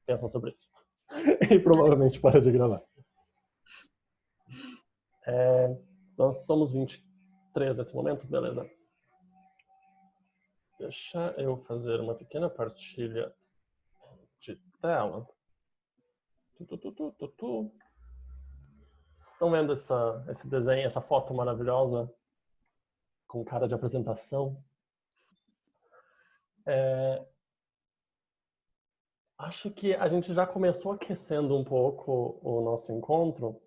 pensa sobre isso. E provavelmente para de gravar. Nós somos 23 nesse momento, beleza. Deixa eu fazer uma pequena partilha de tela. Estão vendo esse desenho, essa foto maravilhosa com cara de apresentação? Acho que a gente já começou aquecendo um pouco o nosso encontro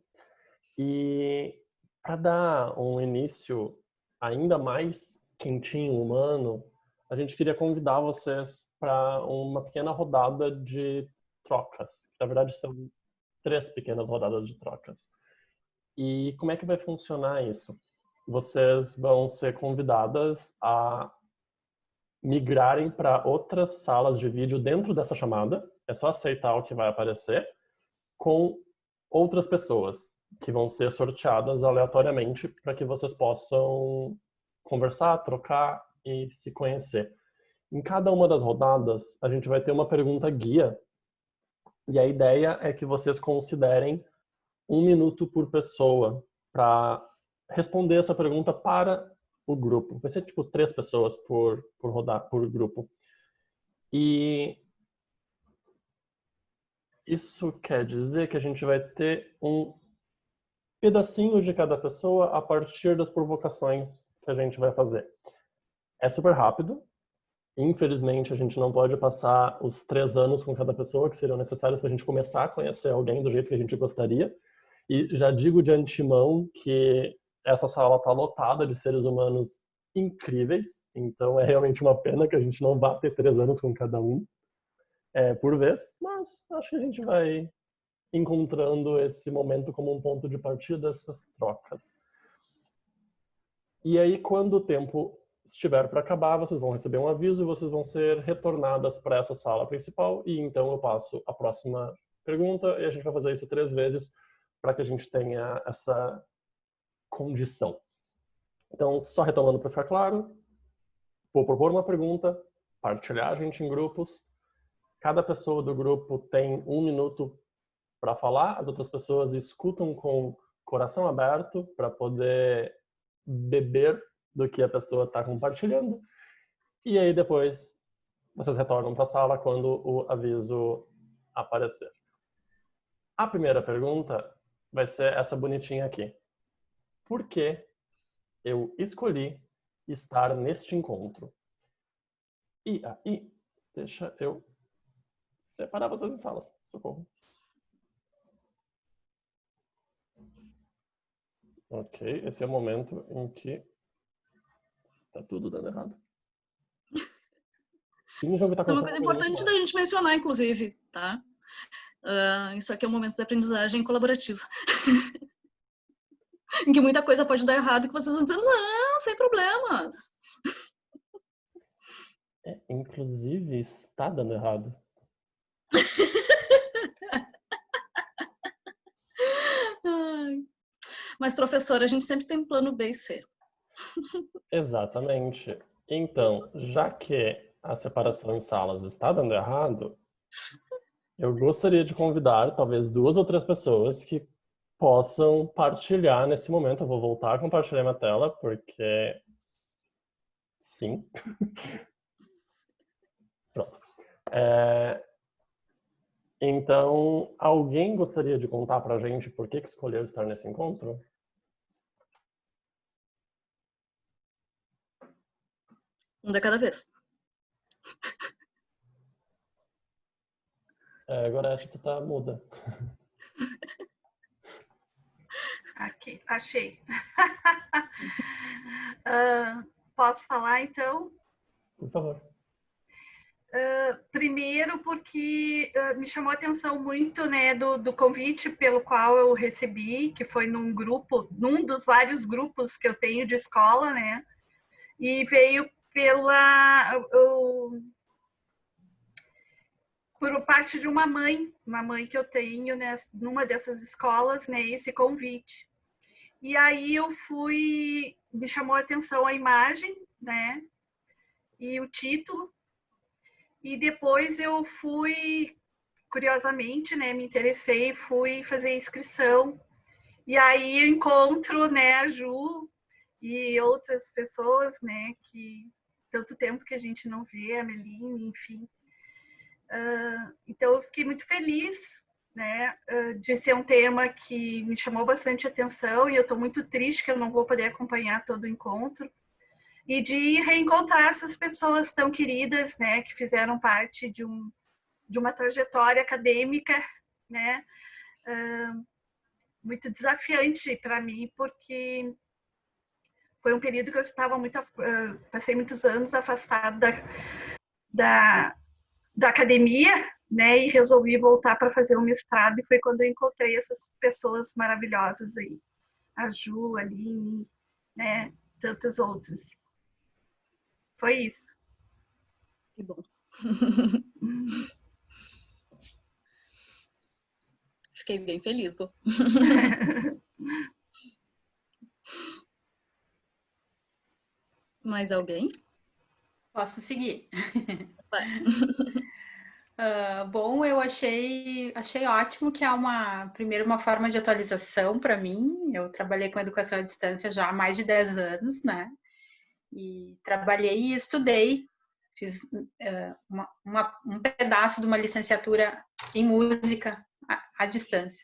e para dar um início ainda mais quentinho, humano, a gente queria convidar vocês para uma pequena rodada de trocas. Na verdade, são 3 pequenas rodadas de trocas. E como é que vai funcionar isso? Vocês vão ser convidadas a migrarem para outras salas de vídeo dentro dessa chamada. É só aceitar o que vai aparecer com outras pessoas que vão ser sorteadas aleatoriamente para que vocês possam conversar, trocar e se conhecer. Em cada uma das rodadas, a gente vai ter uma pergunta guia e a ideia é que vocês considerem 1 minuto por pessoa para responder essa pergunta para o grupo. Vai ser tipo 3 pessoas por grupo. E isso quer dizer que a gente vai ter um pedacinho de cada pessoa a partir das provocações que a gente vai fazer. É super rápido. Infelizmente, a gente não pode passar os 3 anos com cada pessoa que seriam necessários para a gente começar a conhecer alguém do jeito que a gente gostaria. E já digo de antemão que essa sala está lotada de seres humanos incríveis, então é realmente uma pena que a gente não vá ter 3 anos com cada um por vez, mas acho que a gente vai encontrando esse momento como um ponto de partida dessas trocas. E aí, quando o tempo estiver para acabar, vocês vão receber um aviso e vocês vão ser retornadas para essa sala principal e então eu passo a próxima pergunta e a gente vai fazer isso 3 vezes para que a gente tenha essa condição. Então, só retomando para ficar claro, vou propor uma pergunta, partilhar a gente em grupos, cada pessoa do grupo tem 1 minuto para falar, as outras pessoas escutam com coração aberto para poder beber do que a pessoa está compartilhando. E aí depois vocês retornam para a sala quando o aviso aparecer. A primeira pergunta vai ser essa bonitinha aqui. Por que eu escolhi estar neste encontro? E aí, deixa eu separar vocês em salas. Socorro. Ok, esse é o momento em que tá tudo dando errado. Isso é uma coisa importante da gente mencionar, inclusive, tá? Isso aqui é um momento de aprendizagem colaborativa. Em que muita coisa pode dar errado e que vocês vão dizer, não, sem problemas. Inclusive, está dando errado. Mas, professora, a gente sempre tem plano B e C. Exatamente. Então, já que a separação em salas está dando errado, eu gostaria de convidar talvez 2 ou 3 pessoas que possam partilhar nesse momento. Eu vou voltar a compartilhar minha tela, porque sim. Pronto. Então, alguém gostaria de contar pra gente por que escolheu estar nesse encontro? Um de cada vez. Agora acho que tu tá muda. Aqui, achei. Posso falar, então? Por favor. Primeiro, porque me chamou a atenção muito, né, do convite pelo qual eu recebi, que foi num dos vários grupos que eu tenho de escola, né, e veio por parte de uma mãe que eu tenho, né, numa dessas escolas, né, esse convite. E aí me chamou a atenção a imagem, né, e o título, e depois eu fui curiosamente, né, me interessei e fui fazer inscrição. E aí eu encontro, né, a Ju e outras pessoas, né, que tanto tempo que a gente não vê, a Meline, enfim. Então eu fiquei muito feliz, né, de ser um tema que me chamou bastante atenção, e eu estou muito triste que eu não vou poder acompanhar todo o encontro, e de reencontrar essas pessoas tão queridas, né, que fizeram parte de uma trajetória acadêmica, né, muito desafiante para mim, porque foi um período que eu estava passei muitos anos afastada da academia, né, e resolvi voltar para fazer um mestrado, e foi quando eu encontrei essas pessoas maravilhosas aí, a Ju, a Aline, né, tantas outras. Foi isso. Que bom. Fiquei bem feliz, Gô. Mais alguém? Posso seguir. Vai. Bom, eu achei ótimo que é primeiro uma forma de atualização para mim. Eu trabalhei com educação à distância já há mais de 10 anos, né? E trabalhei e estudei. Fiz um pedaço de uma licenciatura em música à distância.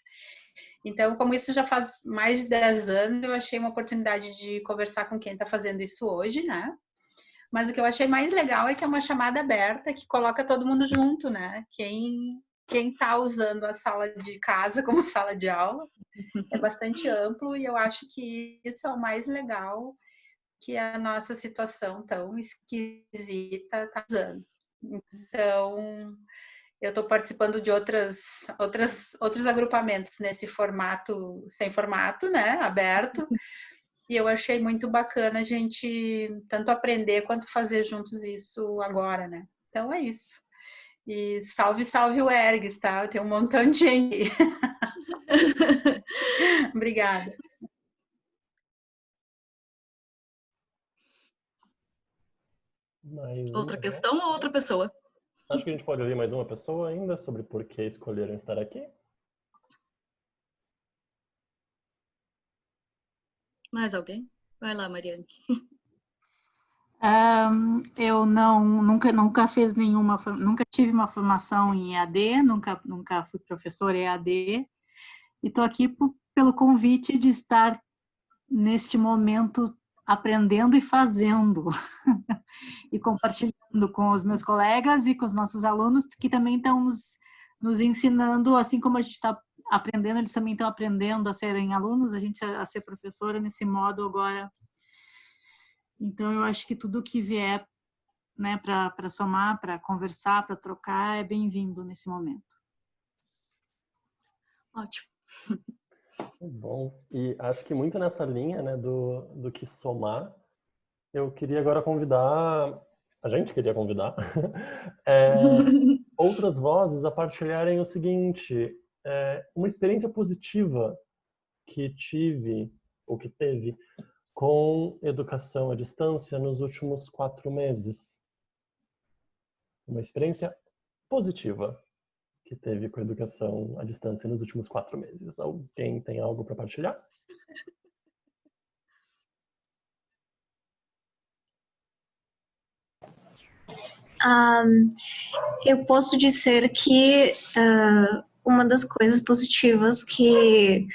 Então, como isso já faz mais de 10 anos, eu achei uma oportunidade de conversar com quem está fazendo isso hoje, né? Mas o que eu achei mais legal é que é uma chamada aberta que coloca todo mundo junto, né? Quem está usando a sala de casa como sala de aula é bastante amplo, e eu acho que isso é o mais legal que a nossa situação tão esquisita está usando. Então, eu estou participando de outros agrupamentos nesse formato, sem formato, né? Aberto. E eu achei muito bacana a gente tanto aprender quanto fazer juntos isso agora, né? Então é isso. E salve, salve o Ergs, tá? Tem um montão de gente. Obrigada. Outra questão ou outra pessoa? Acho que a gente pode ouvir mais uma pessoa ainda sobre por que escolheram estar aqui. Mais alguém? Vai lá, Mariane. Eu nunca fiz nunca tive uma formação em EAD, nunca fui professora EAD, e estou aqui pelo convite de estar neste momento aprendendo e fazendo, e compartilhando com os meus colegas e com os nossos alunos, que também estão nos ensinando, assim como a gente está aprendendo, eles também estão aprendendo a serem alunos, a gente a ser professora nesse modo agora. Então, eu acho que tudo que vier, né, para somar, para conversar, para trocar, é bem-vindo nesse momento. Ótimo. Bom, e acho que muito nessa linha, né, do que somar, eu queria agora convidar, a gente queria convidar, outras vozes a partilharem o seguinte, uma experiência positiva que tive, ou que teve, com educação à distância nos últimos 4 meses. Uma experiência positiva que teve com a educação à distância nos últimos 4 meses. Alguém tem algo para partilhar? Eu posso dizer que uma das coisas positivas que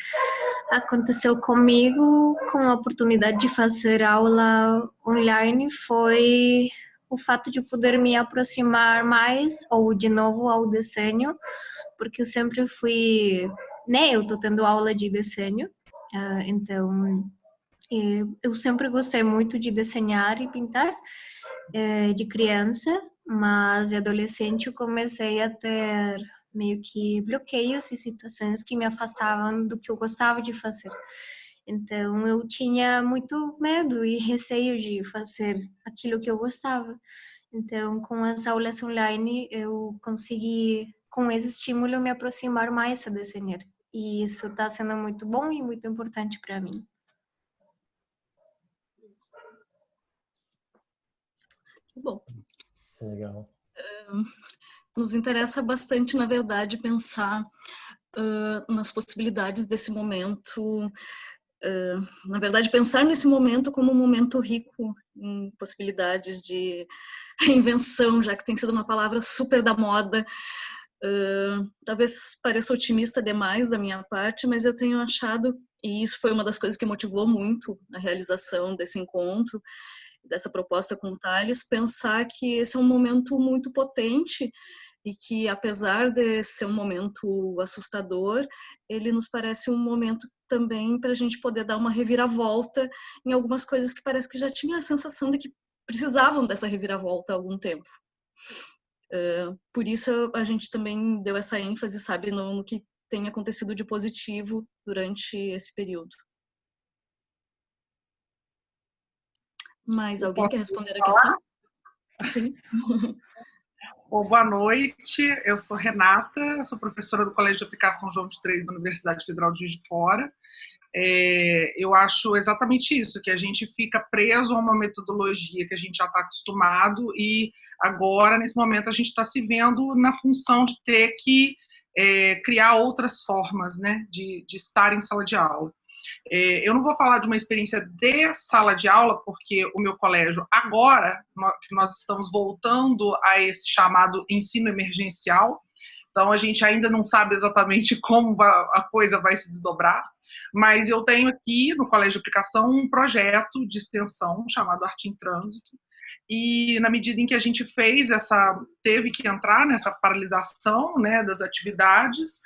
aconteceu comigo com a oportunidade de fazer aula online foi o fato de poder me aproximar mais, ou de novo, ao desenho, porque eu sempre fui, né, eu tô tendo aula de desenho, então eu sempre gostei muito de desenhar e pintar, de criança, mas de adolescente eu comecei a ter meio que bloqueios e situações que me afastavam do que eu gostava de fazer. Então eu tinha muito medo e receio de fazer aquilo que eu gostava. Então, com as aulas online, eu consegui, com esse estímulo, me aproximar mais a desenhar. E isso está sendo muito bom e muito importante para mim. Bom. Legal. nos interessa bastante, na verdade, pensar nas possibilidades desse momento. Na verdade, pensar nesse momento como um momento rico em possibilidades de invenção, já que tem sido uma palavra super da moda. Talvez pareça otimista demais da minha parte, mas eu tenho achado, e isso foi uma das coisas que motivou muito a realização desse encontro, dessa proposta com o Thales, pensar que esse é um momento muito potente e que, apesar de ser um momento assustador, ele nos parece um momento também para a gente poder dar uma reviravolta em algumas coisas que parece que já tinha a sensação de que precisavam dessa reviravolta há algum tempo. Por isso a gente também deu essa ênfase, sabe, no que tem acontecido de positivo durante esse período. Mas alguém quer responder a questão? Sim. Bom, boa noite, eu sou Renata, eu sou professora do Colégio de Aplicação João de Três da Universidade Federal de Juiz de Fora. Eu acho exatamente isso, que a gente fica preso a uma metodologia que a gente já está acostumado e agora, nesse momento, a gente está se vendo na função de ter que criar outras formas, né, de estar em sala de aula. Eu não vou falar de uma experiência de sala de aula, porque o meu colégio, agora que nós estamos voltando a esse chamado ensino emergencial, então a gente ainda não sabe exatamente como a coisa vai se desdobrar, mas eu tenho aqui no Colégio de Aplicação um projeto de extensão chamado Arte em Trânsito, e na medida em que a gente teve que entrar nessa paralisação, né, das atividades,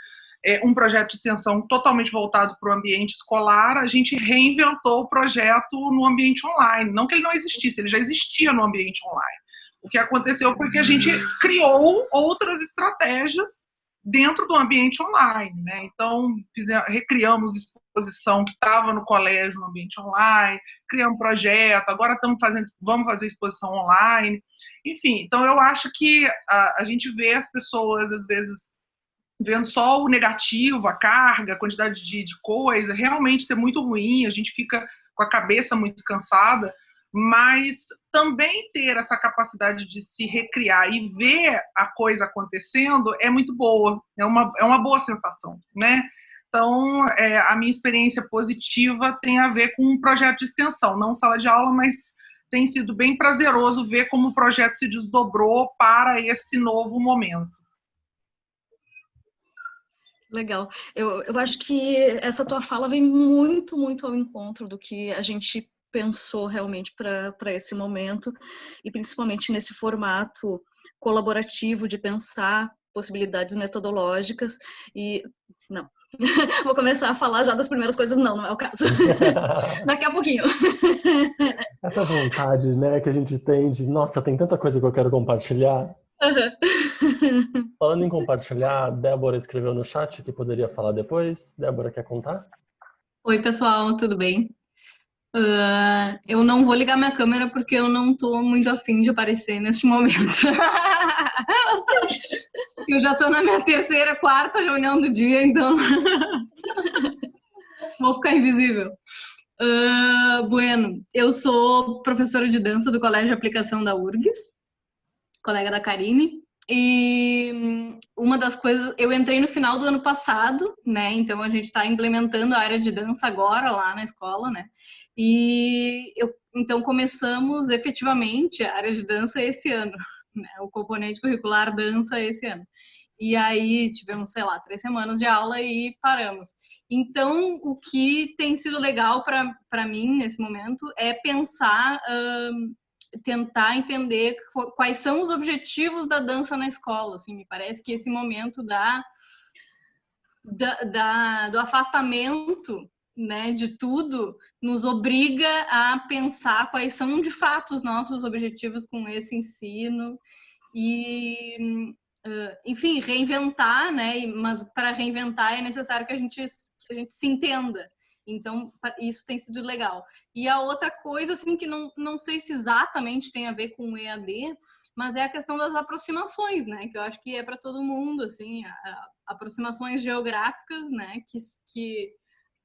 um projeto de extensão totalmente voltado para o ambiente escolar, a gente reinventou o projeto no ambiente online. Não que ele não existisse, ele já existia no ambiente online. O que aconteceu foi que a gente criou outras estratégias dentro do ambiente online, né? Então, recriamos exposição que estava no colégio no ambiente online, criamos projeto, agora vamos fazer exposição online. Enfim, então eu acho que a gente vê as pessoas, às vezes, vendo só o negativo, a carga, a quantidade de coisa, realmente isso é muito ruim, a gente fica com a cabeça muito cansada, mas também ter essa capacidade de se recriar e ver a coisa acontecendo é muito boa, é uma boa sensação, né? Então, a minha experiência positiva tem a ver com um projeto de extensão, não sala de aula, mas tem sido bem prazeroso ver como o projeto se desdobrou para esse novo momento. Legal. Eu acho que essa tua fala vem muito, muito ao encontro do que a gente pensou realmente para esse momento, e principalmente nesse formato colaborativo de pensar possibilidades metodológicas. E não, vou começar a falar já das primeiras coisas, não é o caso. Daqui a pouquinho. Essa vontade, né, que a gente tem de, nossa, tem tanta coisa que eu quero compartilhar. Falando em compartilhar, a Débora escreveu no chat que poderia falar depois. Débora, quer contar? Oi, pessoal, tudo bem? Eu não vou ligar minha câmera porque eu não estou muito afim de aparecer neste momento. Eu já estou na minha terceira, quarta reunião do dia, então vou ficar invisível. Bueno, eu sou professora de dança do Colégio de Aplicação da URGS, colega da Karine, e uma das coisas, eu entrei no final do ano passado, né, então a gente está implementando a área de dança agora lá na escola, né, e então começamos efetivamente a área de dança esse ano, né, o componente curricular dança esse ano. E aí tivemos, sei lá, 3 semanas de aula e paramos. Então, o que tem sido legal para mim nesse momento é pensar, tentar entender quais são os objetivos da dança na escola. Assim, me parece que esse momento do afastamento, né, de tudo nos obriga a pensar quais são de fato os nossos objetivos com esse ensino e, enfim, reinventar, né? Mas para reinventar é necessário que a gente se entenda. Então, isso tem sido legal. E a outra coisa, assim, que não sei se exatamente tem a ver com o EAD, mas é a questão das aproximações, né? Que eu acho que é para todo mundo, assim, aproximações geográficas, né? Que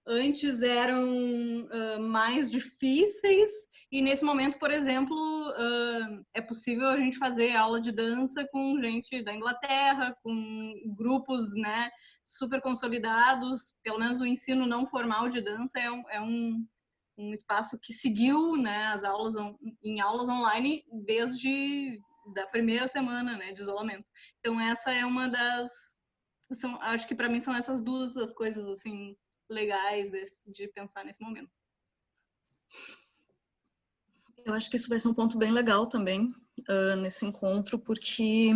antes eram mais difíceis, e nesse momento, por exemplo, é possível a gente fazer aula de dança com gente da Inglaterra, com grupos, né, super consolidados. Pelo menos o ensino não formal de dança é um espaço que seguiu, né, as aulas em aulas online desde da primeira semana, né, de isolamento. Então essa é uma das, acho que para mim são essas duas as coisas assim legais de pensar nesse momento. Eu acho que isso vai ser um ponto bem legal também nesse encontro, porque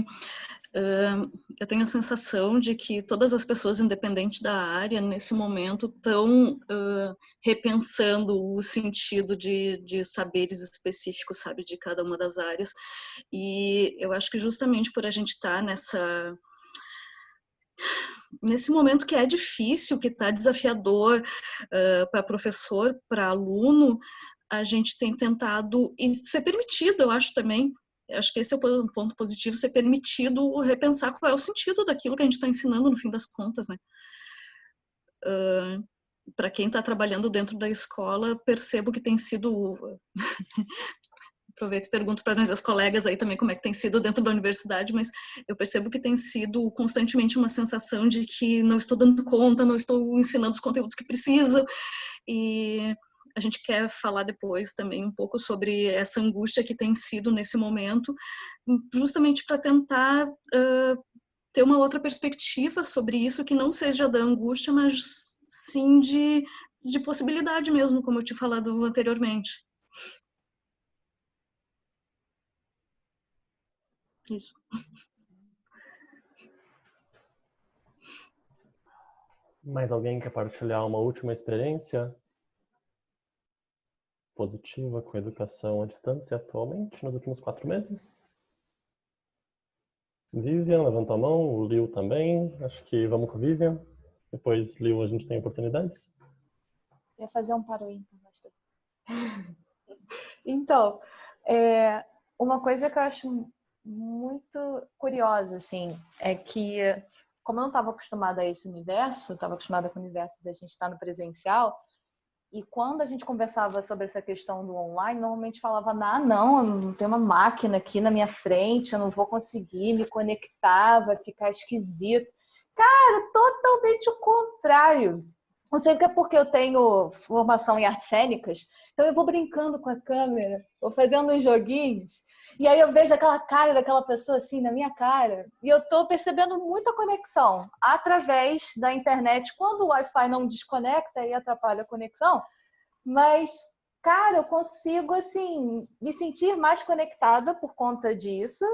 eu tenho a sensação de que todas as pessoas, independente da área, nesse momento estão repensando o sentido de saberes específicos, sabe, de cada uma das áreas. E eu acho que justamente por a gente estar nesse momento que é difícil, que está desafiador para professor, para aluno, a gente tem tentado, e ser permitido, eu acho também, acho que esse é o ponto positivo, ser permitido repensar qual é o sentido daquilo que a gente está ensinando no fim das contas, né? Para quem está trabalhando dentro da escola, percebo que tem sido... Aproveito e pergunto para nós, as colegas aí também, como é que tem sido dentro da universidade, mas eu percebo que tem sido constantemente uma sensação de que não estou dando conta, não estou ensinando os conteúdos que preciso, e a gente quer falar depois também um pouco sobre essa angústia que tem sido nesse momento, justamente para tentar ter uma outra perspectiva sobre isso, que não seja da angústia, mas sim de possibilidade mesmo, como eu tinha falado anteriormente. Isso. Mais alguém quer partilhar uma última experiência positiva com a educação à distância atualmente, nos últimos 4 meses? Vivian, levantou a mão, o Liu também. Acho que vamos com a Vivian. Depois, Liu, a gente tem oportunidades. Eu ia fazer um paro ímpar, bastante. Então, uma coisa que eu acho muito curiosa, assim, é que, como eu não estava acostumada a esse universo, estava acostumada com o universo da gente estar no presencial, e quando a gente conversava sobre essa questão do online, normalmente falava, não, eu não tenho uma máquina aqui na minha frente, eu não vou conseguir me conectar, vai ficar esquisito. Cara, totalmente o contrário. Não sei que é porque eu tenho formação em artes cênicas, então eu vou brincando com a câmera, vou fazendo uns joguinhos, e aí eu vejo aquela cara daquela pessoa assim na minha cara, e eu tô percebendo muita conexão através da internet, quando o Wi-Fi não desconecta e atrapalha a conexão, mas, cara, eu consigo, assim, me sentir mais conectada por conta disso,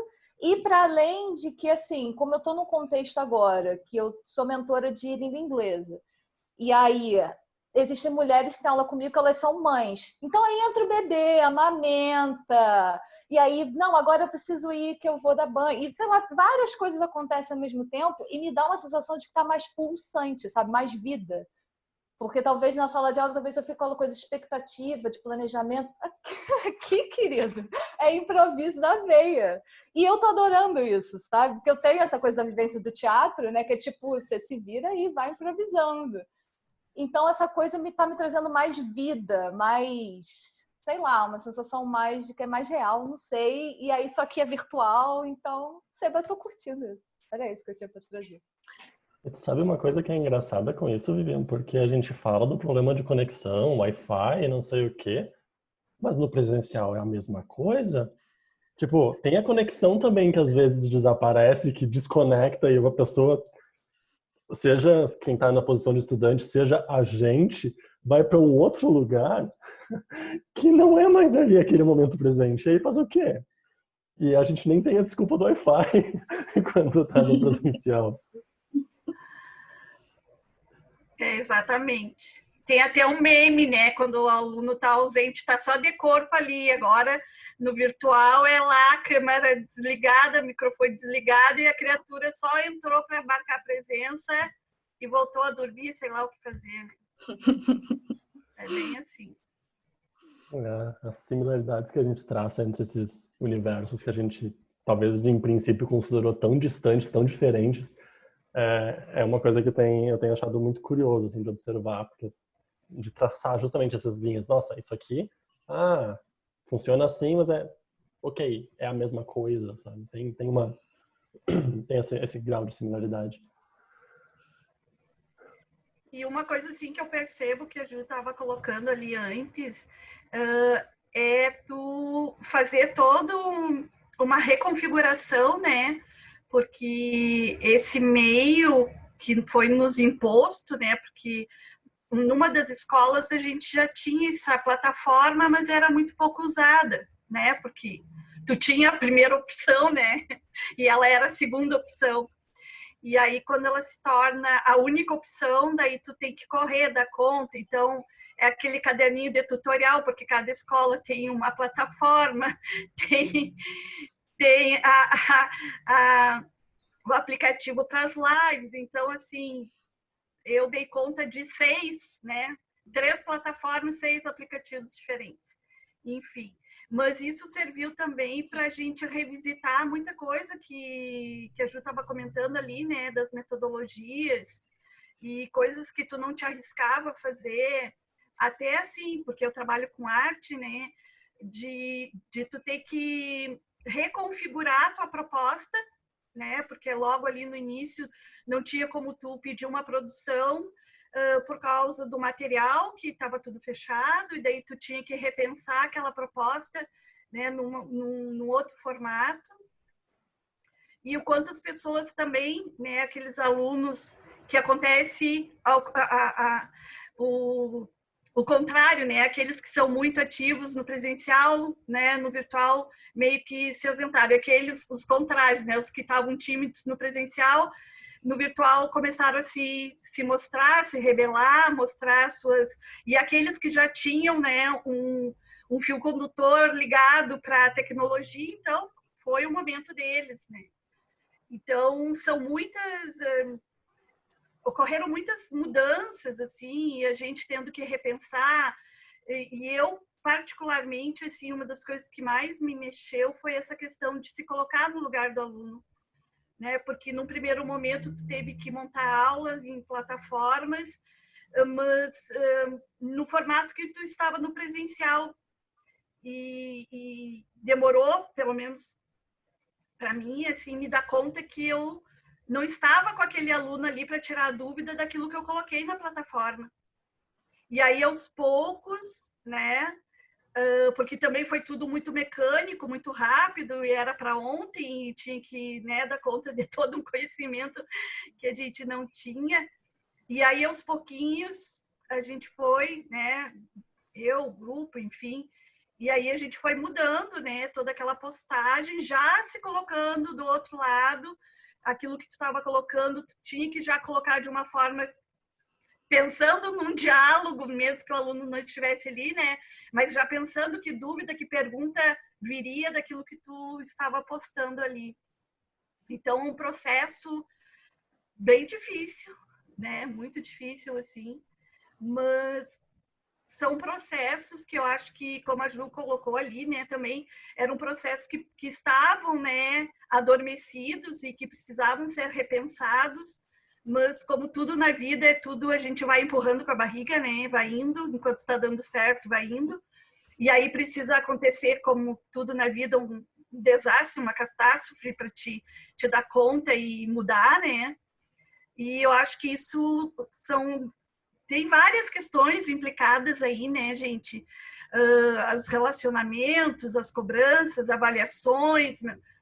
e para além de que, assim, como eu tô num contexto agora, que eu sou mentora de língua inglesa, e aí, existem mulheres que têm aula comigo que elas são mães. Então, aí entra o bebê, amamenta. E aí, não, agora eu preciso ir, que eu vou dar banho. E, sei lá, várias coisas acontecem ao mesmo tempo e me dá uma sensação de que está mais pulsante, sabe? Mais vida. Porque talvez na sala de aula, talvez eu fique com uma coisa de expectativa, de planejamento. Aqui, querido, é improviso da veia. E eu tô adorando isso, sabe? Porque eu tenho essa coisa da vivência do teatro, né? Que é tipo, você se vira e vai improvisando. Então, essa coisa tá me trazendo mais vida, mais, sei lá, uma sensação mais de que é mais real, não sei. E aí, só que é virtual, então, sei, mas tô curtindo isso. Era isso que eu tinha pra trazer. E tu sabe uma coisa que é engraçada com isso, Vivian? Porque a gente fala do problema de conexão, Wi-Fi, não sei o quê, mas no presencial é a mesma coisa? Tipo, tem a conexão também que às vezes desaparece, que desconecta e uma pessoa... seja quem está na posição de estudante, seja a gente, vai para um outro lugar que não é mais ali aquele momento presente. E aí faz o quê? E a gente nem tem a desculpa do Wi-Fi quando está no presencial. Exatamente. Tem até um meme, né? Quando o aluno está ausente, está só de corpo ali. Agora, no virtual, é lá, a câmera desligada, microfone desligado, e a criatura só entrou para marcar presença e voltou a dormir, sei lá o que fazer. É bem assim. As similaridades que a gente traça entre esses universos que a gente, talvez, em princípio, considerou tão distantes, tão diferentes, é uma coisa que eu tenho achado muito curioso assim, de observar, porque de traçar justamente essas linhas. Nossa, isso aqui, funciona assim, mas ok, é a mesma coisa, sabe? Tem esse grau de similaridade. E uma coisa assim que eu percebo que a Ju estava colocando ali antes é tu fazer toda uma reconfiguração, né? Porque esse meio que foi nos imposto, né? Porque numa das escolas a gente já tinha essa plataforma, mas era muito pouco usada, né? Porque tu tinha a primeira opção, né? E ela era a segunda opção. E aí, quando ela se torna a única opção, daí tu tem que correr da conta. Então, é aquele caderninho de tutorial, porque cada escola tem uma plataforma, tem o aplicativo para as lives. Então, assim, eu dei conta de 6, né? 3 plataformas, 6 aplicativos diferentes. Enfim, mas isso serviu também para a gente revisitar muita coisa que a Ju estava comentando ali, né, das metodologias e coisas que tu não te arriscava a fazer, até assim, porque eu trabalho com arte, né, de tu ter que reconfigurar a tua proposta, né, porque logo ali no início não tinha como tu pedir uma produção por causa do material, que estava tudo fechado, e daí tu tinha que repensar aquela proposta, né, num outro formato. E o quanto as pessoas também, né, aqueles alunos, que acontece o contrário, né, aqueles que são muito ativos no presencial, né, no virtual, meio que se ausentaram. Aqueles, os contrários, né, os que estavam tímidos no presencial, no virtual começaram a se mostrar, se revelar, mostrar suas... E aqueles que já tinham, né, um fio condutor ligado para a tecnologia, então foi o momento deles, né. Então, são muitas... ocorreram muitas mudanças, assim, e a gente tendo que repensar. E eu, particularmente, assim, uma das coisas que mais me mexeu foi essa questão de se colocar no lugar do aluno, né? Porque num primeiro momento tu teve que montar aulas em plataformas, mas no formato que tu estava no presencial, e demorou, pelo menos para mim, assim, me dar conta que eu não estava com aquele aluno ali para tirar a dúvida daquilo que eu coloquei na plataforma. E aí, aos poucos, né, porque também foi tudo muito mecânico, muito rápido, e era para ontem, e tinha que, né, dar conta de todo um conhecimento que a gente não tinha. E aí, aos pouquinhos, a gente foi, né, eu, o grupo, enfim, e aí a gente foi mudando, né, toda aquela postagem, já se colocando do outro lado, aquilo que tu estava colocando, tu tinha que já colocar de uma forma... pensando num diálogo, mesmo que o aluno não estivesse ali, né? Mas já pensando que dúvida, que pergunta viria daquilo que tu estava postando ali. Então, um processo bem difícil, né? Muito difícil, assim. Mas são processos que eu acho que, como a Ju colocou ali, né? Também eram processos que estavam, né? Adormecidos e que precisavam ser repensados. Mas como tudo na vida, é tudo a gente vai empurrando com a barriga, né? Vai indo, enquanto está dando certo, vai indo. E aí precisa acontecer, como tudo na vida, um desastre, uma catástrofe para te dar conta e mudar, né? E eu acho que isso tem várias questões implicadas aí, né, gente? Os relacionamentos, as cobranças, avaliações,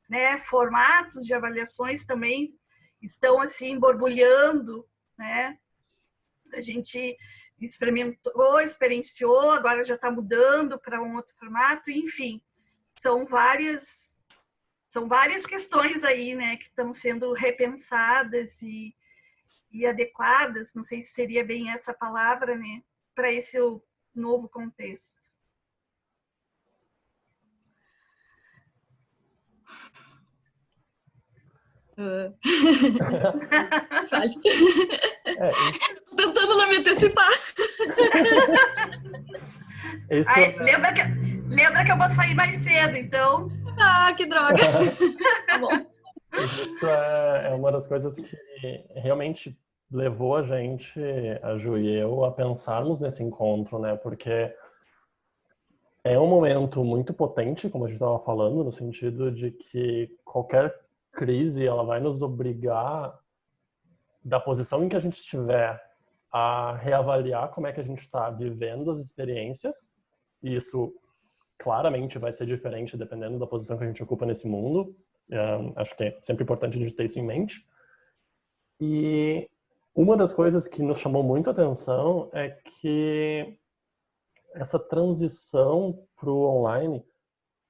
né? Formatos de avaliações também estão assim borbulhando, né? A gente experienciou, agora já está mudando para um outro formato, enfim, são várias questões aí, né, que estão sendo repensadas e adequadas, não sei se seria bem essa palavra, né, para esse novo contexto. Tô tentando não me antecipar. Ai, lembra que eu vou sair mais cedo, então... Ah, que droga! Tá bom. Isso é uma das coisas que realmente levou a gente, a Ju e eu, a pensarmos nesse encontro, né? Porque é um momento muito potente, como a gente estava falando, no sentido de que qualquer crise ela vai nos obrigar, da posição em que a gente estiver, a reavaliar como é que a gente está vivendo as experiências. E isso claramente vai ser diferente dependendo da posição que a gente ocupa nesse mundo. Acho que é sempre importante a gente ter isso em mente. E uma das coisas que nos chamou muito a atenção é que essa transição para o online,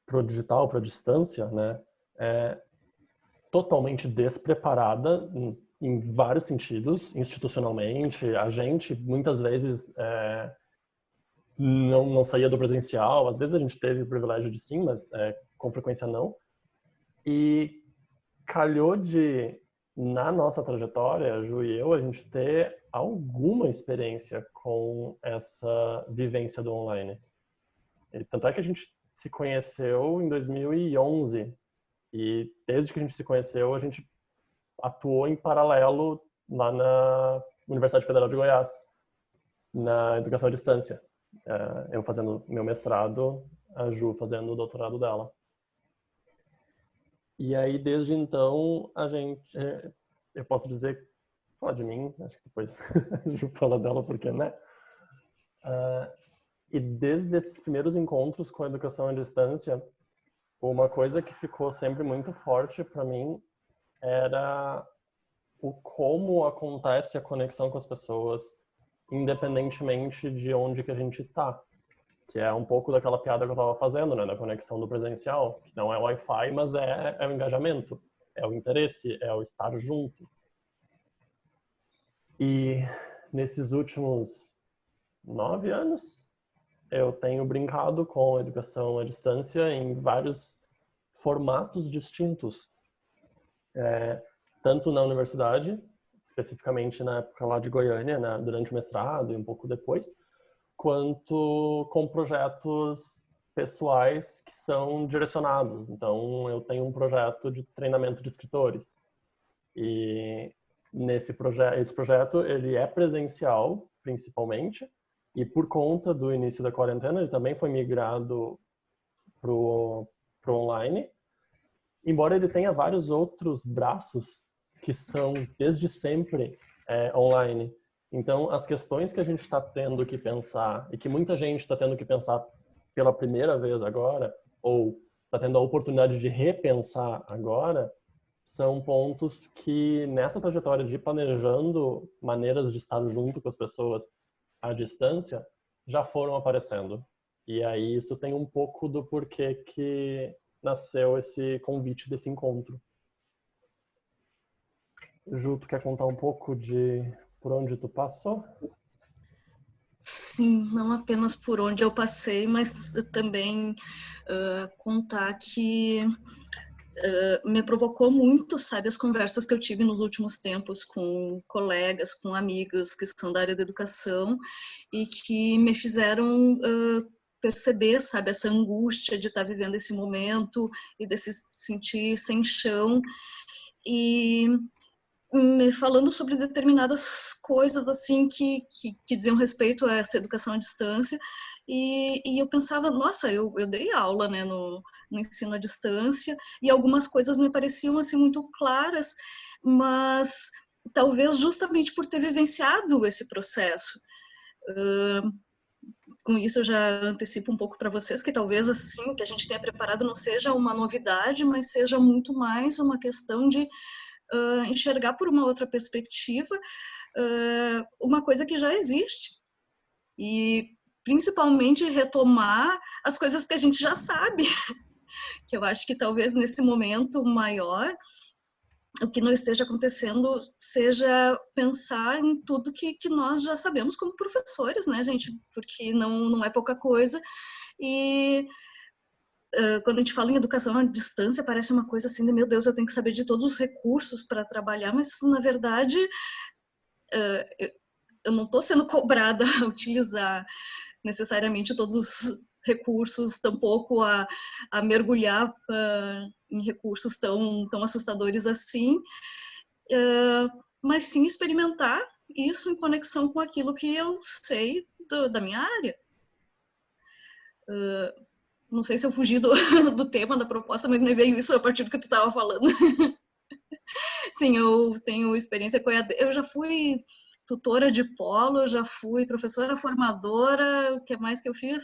para o digital, para a distância, né, é totalmente despreparada em vários sentidos, institucionalmente. A gente, muitas vezes, não saía do presencial. Às vezes a gente teve o privilégio de sim, mas com frequência não. E calhou de, na nossa trajetória, a Ju e eu, a gente ter alguma experiência com essa vivência do online. E tanto é que a gente se conheceu em 2011. E desde que a gente se conheceu, a gente atuou em paralelo lá na Universidade Federal de Goiás, na educação à distância. Eu fazendo meu mestrado, a Ju fazendo o doutorado dela. E aí, desde então, a gente... Eu posso dizer... Falar de mim, acho que depois a Ju fala dela, porque, né? E desde esses primeiros encontros com a educação à distância, uma coisa que ficou sempre muito forte para mim era o como acontece a conexão com as pessoas, independentemente de onde que a gente está. Que é um pouco daquela piada que eu estava fazendo, né, da conexão do presencial, que não é Wi-Fi, mas é o engajamento, é o interesse, é o estar junto. E nesses últimos 9 anos, eu tenho brincado com a educação à distância em vários formatos distintos. Tanto na universidade, especificamente na época lá de Goiânia, durante o mestrado e um pouco depois, quanto com projetos pessoais que são direcionados. Então, eu tenho um projeto de treinamento de escritores. E esse projeto, ele é presencial, principalmente, e por conta do início da quarentena, ele também foi migrado pro online, embora ele tenha vários outros braços que são, desde sempre, online. Então, as questões que a gente está tendo que pensar, e que muita gente está tendo que pensar pela primeira vez agora, ou está tendo a oportunidade de repensar agora, são pontos que, nessa trajetória de ir planejando maneiras de estar junto com as pessoas à distância, já foram aparecendo. E aí isso tem um pouco do porquê que nasceu esse convite desse encontro. Ju, tu quer contar um pouco de por onde tu passou? Sim, não apenas por onde eu passei, mas também contar que me provocou muito, sabe, as conversas que eu tive nos últimos tempos com colegas, com amigos que são da área da educação e que me fizeram perceber, sabe, essa angústia de estar vivendo esse momento e de se sentir sem chão e me falando sobre determinadas coisas assim que diziam respeito a essa educação à distância e eu pensava, nossa, eu dei aula, né, no ensino à distância e algumas coisas me pareciam assim muito claras, mas talvez justamente por ter vivenciado esse processo. Com isso eu já antecipo um pouco para vocês que talvez assim o que a gente tenha preparado não seja uma novidade, mas seja muito mais uma questão de enxergar por uma outra perspectiva uma coisa que já existe e principalmente retomar as coisas que a gente já sabe, que eu acho que talvez nesse momento maior o que não esteja acontecendo seja pensar em tudo que nós já sabemos como professores, né, gente, porque não é pouca coisa e quando a gente fala em educação à distância, parece uma coisa assim de, meu Deus, eu tenho que saber de todos os recursos para trabalhar, mas, na verdade, eu não estou sendo cobrada a utilizar necessariamente todos os recursos, tampouco a mergulhar em recursos tão assustadores assim. mas sim experimentar isso em conexão com aquilo que eu sei da minha área. Não sei se eu fugi do tema da proposta, mas me veio isso a partir do que tu estava falando. Sim, eu tenho experiência com EAD. Eu já fui tutora de polo, já fui professora formadora, o que mais que eu fiz?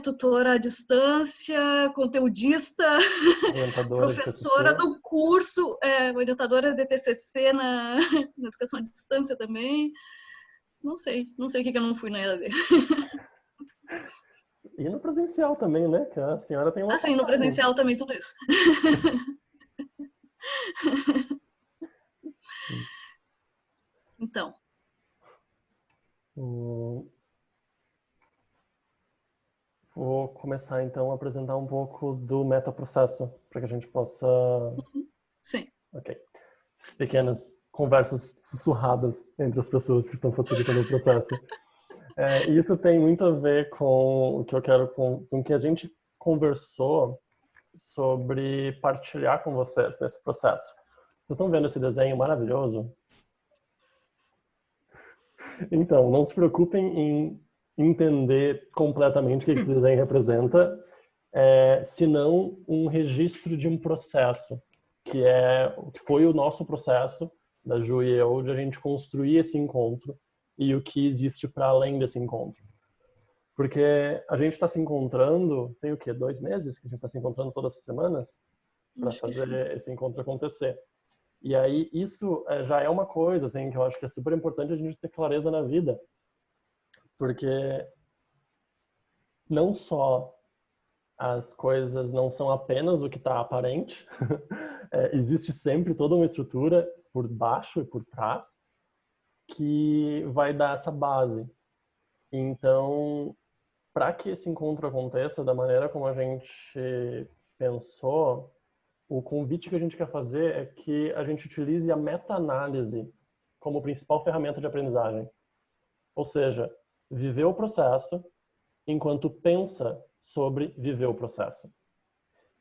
Tutora à distância, conteudista, professora do curso, orientadora de TCC na educação à distância também. Não sei o que eu não fui na EAD. E no presencial também, né? Que a senhora tem uma sim, no presencial também tudo isso. Então. Vou começar então a apresentar um pouco do metaprocesso, para que a gente possa... Sim. Ok. Essas pequenas conversas sussurradas entre as pessoas que estão facilitando o processo. E isso tem muito a ver com o que eu quero, com o que a gente conversou sobre partilhar com vocês nesse processo. Vocês estão vendo esse desenho maravilhoso? Então, não se preocupem em entender completamente o que esse desenho representa, senão um registro de um processo, que foi o nosso processo, da Ju e eu, de a gente construir esse encontro e o que existe para além desse encontro. Porque a gente está se encontrando, tem o quê? 2 meses que a gente está se encontrando todas as semanas para fazer esse encontro acontecer. E aí isso já é uma coisa assim, que eu acho que é super importante a gente ter clareza na vida. Porque não só as coisas não são apenas o que está aparente, existe sempre toda uma estrutura por baixo e por trás que vai dar essa base. Então, para que esse encontro aconteça da maneira como a gente pensou, o convite que a gente quer fazer é que a gente utilize a meta-análise como principal ferramenta de aprendizagem. Ou seja, viver o processo enquanto pensa sobre viver o processo.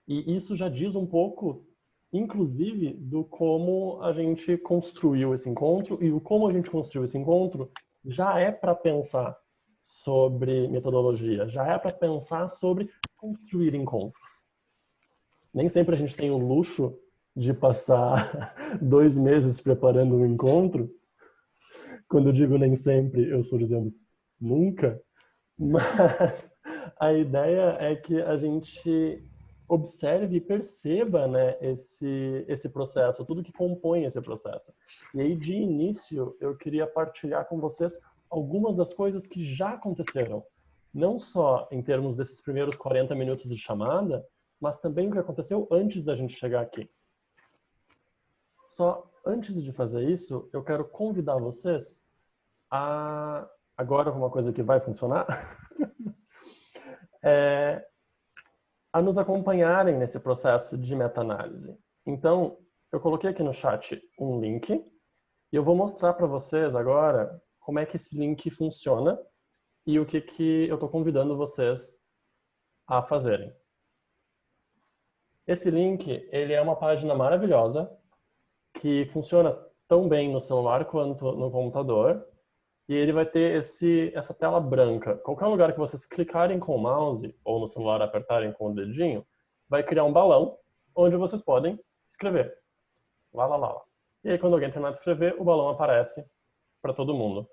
E isso já diz um pouco, inclusive, do como a gente construiu esse encontro, e o como a gente construiu esse encontro já é para pensar sobre metodologia, já é para pensar sobre construir encontros. Nem sempre a gente tem o luxo de passar 2 meses preparando um encontro. Quando eu digo nem sempre, eu estou dizendo nunca. Mas a ideia é que a gente observe e perceba, né, esse processo, tudo que compõe esse processo. E aí, de início, eu queria partilhar com vocês algumas das coisas que já aconteceram. Não só em termos desses primeiros 40 minutos de chamada, mas também o que aconteceu antes da gente chegar aqui. Só antes de fazer isso, eu quero convidar vocês a... Agora, uma coisa que vai funcionar... a nos acompanharem nesse processo de meta-análise. Então, eu coloquei aqui no chat um link e eu vou mostrar para vocês agora como é que esse link funciona e o que eu estou convidando vocês a fazerem. Esse link, ele é uma página maravilhosa que funciona tão bem no celular quanto no computador. E ele vai ter essa tela branca. Qualquer lugar que vocês clicarem com o mouse ou no celular apertarem com o dedinho, vai criar um balão onde vocês podem escrever. Lá, lá, lá, lá. E aí, quando alguém terminar de escrever, o balão aparece para todo mundo.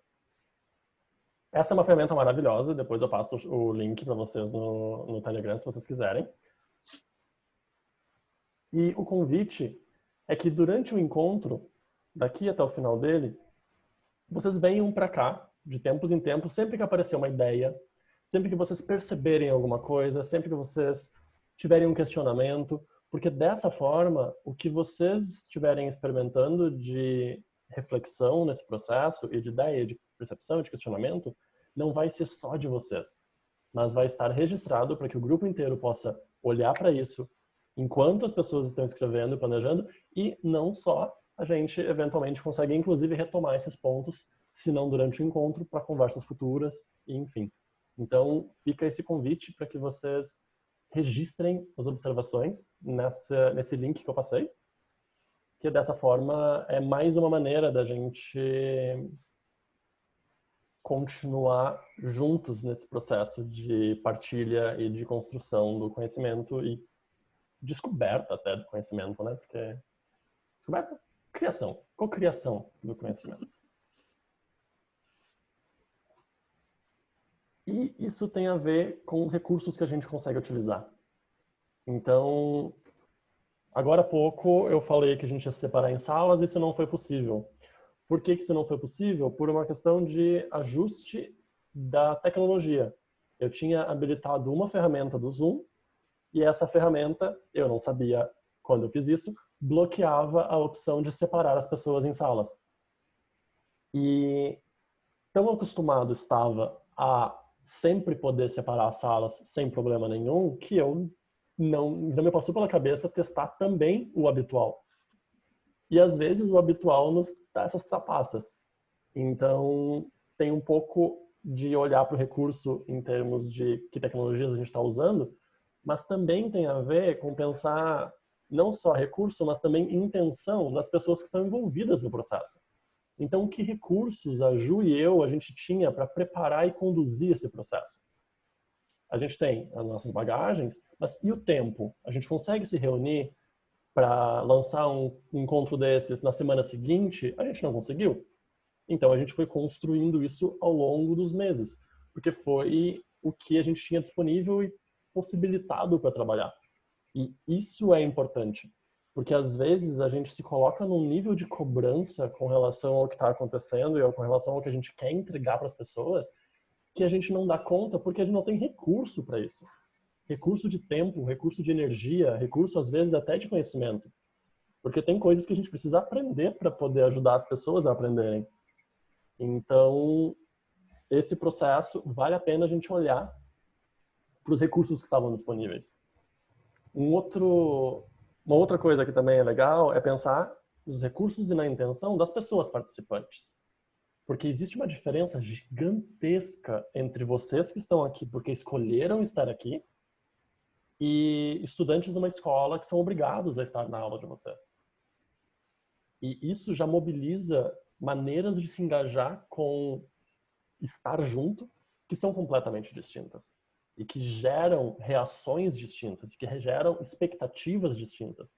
Essa é uma ferramenta maravilhosa. Depois eu passo o link para vocês no Telegram, se vocês quiserem. E o convite é que durante o encontro, daqui até o final dele, vocês venham para cá, de tempos em tempos, sempre que aparecer uma ideia, sempre que vocês perceberem alguma coisa, sempre que vocês tiverem um questionamento, porque dessa forma, o que vocês estiverem experimentando de reflexão nesse processo e de ideia, de percepção e de questionamento, não vai ser só de vocês, mas vai estar registrado para que o grupo inteiro possa olhar para isso enquanto as pessoas estão escrevendo e planejando, e não só a gente eventualmente consegue inclusive retomar esses pontos, se não durante o encontro, para conversas futuras, e enfim. Então, fica esse convite para que vocês registrem as observações nesse link que eu passei, que dessa forma é mais uma maneira da gente continuar juntos nesse processo de partilha e de construção do conhecimento e descoberta até do conhecimento, né? Porque descoberta, criação, cocriação do conhecimento. E isso tem a ver com os recursos que a gente consegue utilizar. Então, agora há pouco eu falei que a gente ia se separar em salas, isso não foi possível. Por que isso não foi possível? Por uma questão de ajuste da tecnologia. Eu tinha habilitado uma ferramenta do Zoom e essa ferramenta, eu não sabia quando eu fiz isso, bloqueava a opção de separar as pessoas em salas. E tão acostumado estava a sempre poder separar as salas sem problema nenhum, que eu não me passou pela cabeça testar também o habitual. E às vezes o habitual nos dá essas trapaças. Então tem um pouco de olhar para o recurso em termos de que tecnologias a gente está usando, mas também tem a ver com pensar não só recurso, mas também intenção das pessoas que estão envolvidas no processo. Então, que recursos a Ju e a gente tinha para preparar e conduzir esse processo? A gente tem as nossas bagagens, mas e o tempo? A gente consegue se reunir para lançar um encontro desses na semana seguinte? A gente não conseguiu. Então, a gente foi construindo isso ao longo dos meses, porque foi o que a gente tinha disponível e possibilitado para trabalhar. E isso é importante. Porque às vezes a gente se coloca num nível de cobrança com relação ao que está acontecendo e com relação ao que a gente quer entregar para as pessoas, que a gente não dá conta porque a gente não tem recurso para isso. Recurso de tempo, recurso de energia, recurso às vezes até de conhecimento. Porque tem coisas que a gente precisa aprender para poder ajudar as pessoas a aprenderem. Então, esse processo vale a pena a gente olhar para os recursos que estavam disponíveis. Uma outra coisa que também é legal é pensar nos recursos e na intenção das pessoas participantes. Porque existe uma diferença gigantesca entre vocês que estão aqui porque escolheram estar aqui e estudantes de uma escola que são obrigados a estar na aula de vocês. E isso já mobiliza maneiras de se engajar com estar junto que são completamente distintas. E que geram reações distintas, e que geram expectativas distintas.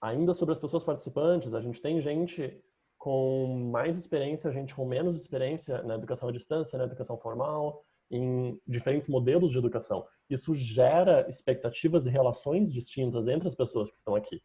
Ainda sobre as pessoas participantes, a gente tem gente com mais experiência, gente com menos experiência na educação à distância, na educação formal, em diferentes modelos de educação. Isso gera expectativas e relações distintas entre as pessoas que estão aqui.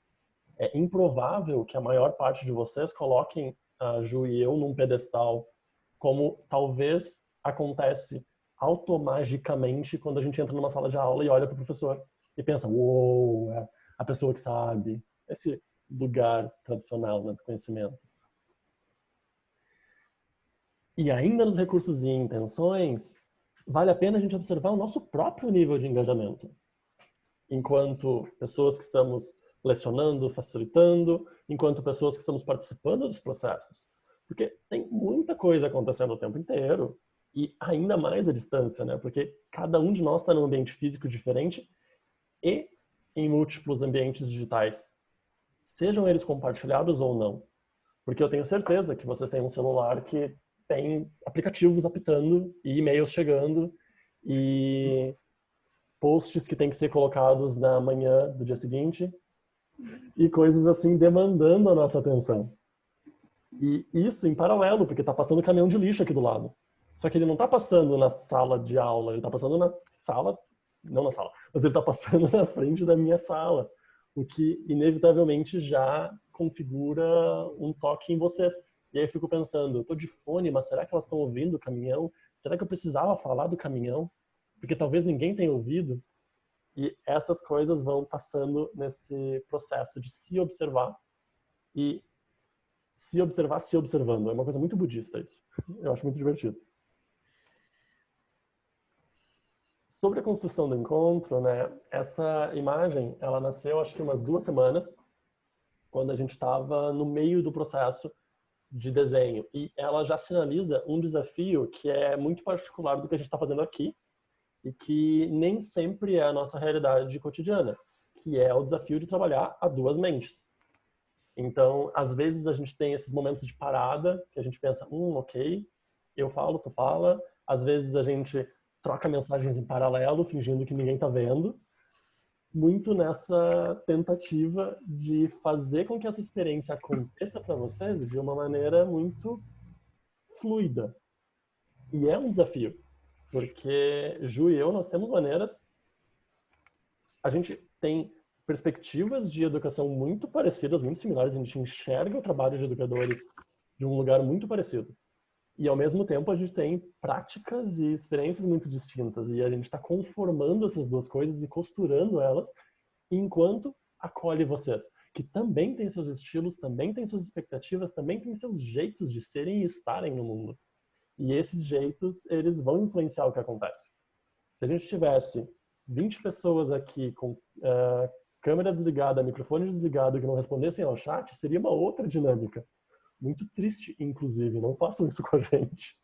É improvável que a maior parte de vocês coloquem a Ju e eu num pedestal, como talvez acontece automagicamente quando a gente entra numa sala de aula e olha para o professor e pensa, uou, é a pessoa que sabe. Esse lugar tradicional, né, do conhecimento. E ainda nos recursos e intenções, vale a pena a gente observar o nosso próprio nível de engajamento. Enquanto pessoas que estamos lecionando, facilitando, enquanto pessoas que estamos participando dos processos. Porque tem muita coisa acontecendo o tempo inteiro. E ainda mais à distância, né? Porque cada um de nós está num ambiente físico diferente e em múltiplos ambientes digitais. Sejam eles compartilhados ou não. Porque eu tenho certeza que vocês têm um celular que tem aplicativos apitando e e-mails chegando e posts que têm que ser colocados na manhã do dia seguinte e coisas assim demandando a nossa atenção. E isso em paralelo, porque está passando caminhão de lixo aqui do lado. Só que ele não está passando na sala de aula, ele está passando na sala, não na sala, mas ele está passando na frente da minha sala, o que inevitavelmente já configura um toque em vocês. E aí eu fico pensando, eu estou de fone, mas será que elas estão ouvindo o caminhão? Será que eu precisava falar do caminhão? Porque talvez ninguém tenha ouvido. E essas coisas vão passando nesse processo de se observar e se observar se observando. É uma coisa muito budista isso. Eu acho muito divertido. Sobre a construção do encontro, né, essa imagem, ela nasceu acho que umas 2 semanas, quando a gente estava no meio do processo de desenho. E ela já sinaliza um desafio que é muito particular do que a gente está fazendo aqui e que nem sempre é a nossa realidade cotidiana, que é o desafio de trabalhar a duas mentes. Então, às vezes a gente tem esses momentos de parada, que a gente pensa, ok, eu falo, tu fala. Às vezes a gente troca mensagens em paralelo, fingindo que ninguém tá vendo. Muito nessa tentativa de fazer com que essa experiência aconteça para vocês de uma maneira muito fluida. E é um desafio, porque Ju e eu, nós temos maneiras, a gente tem perspectivas de educação muito parecidas, muito similares, a gente enxerga o trabalho de educadores de um lugar muito parecido. E, ao mesmo tempo, a gente tem práticas e experiências muito distintas. E a gente está conformando essas duas coisas e costurando elas enquanto acolhe vocês, que também têm seus estilos, também têm suas expectativas, também têm seus jeitos de serem e estarem no mundo. E esses jeitos, eles vão influenciar o que acontece. Se a gente tivesse 20 pessoas aqui com câmera desligada, microfone desligado, que não respondessem ao chat, seria uma outra dinâmica. Muito triste, inclusive. Não façam isso com a gente.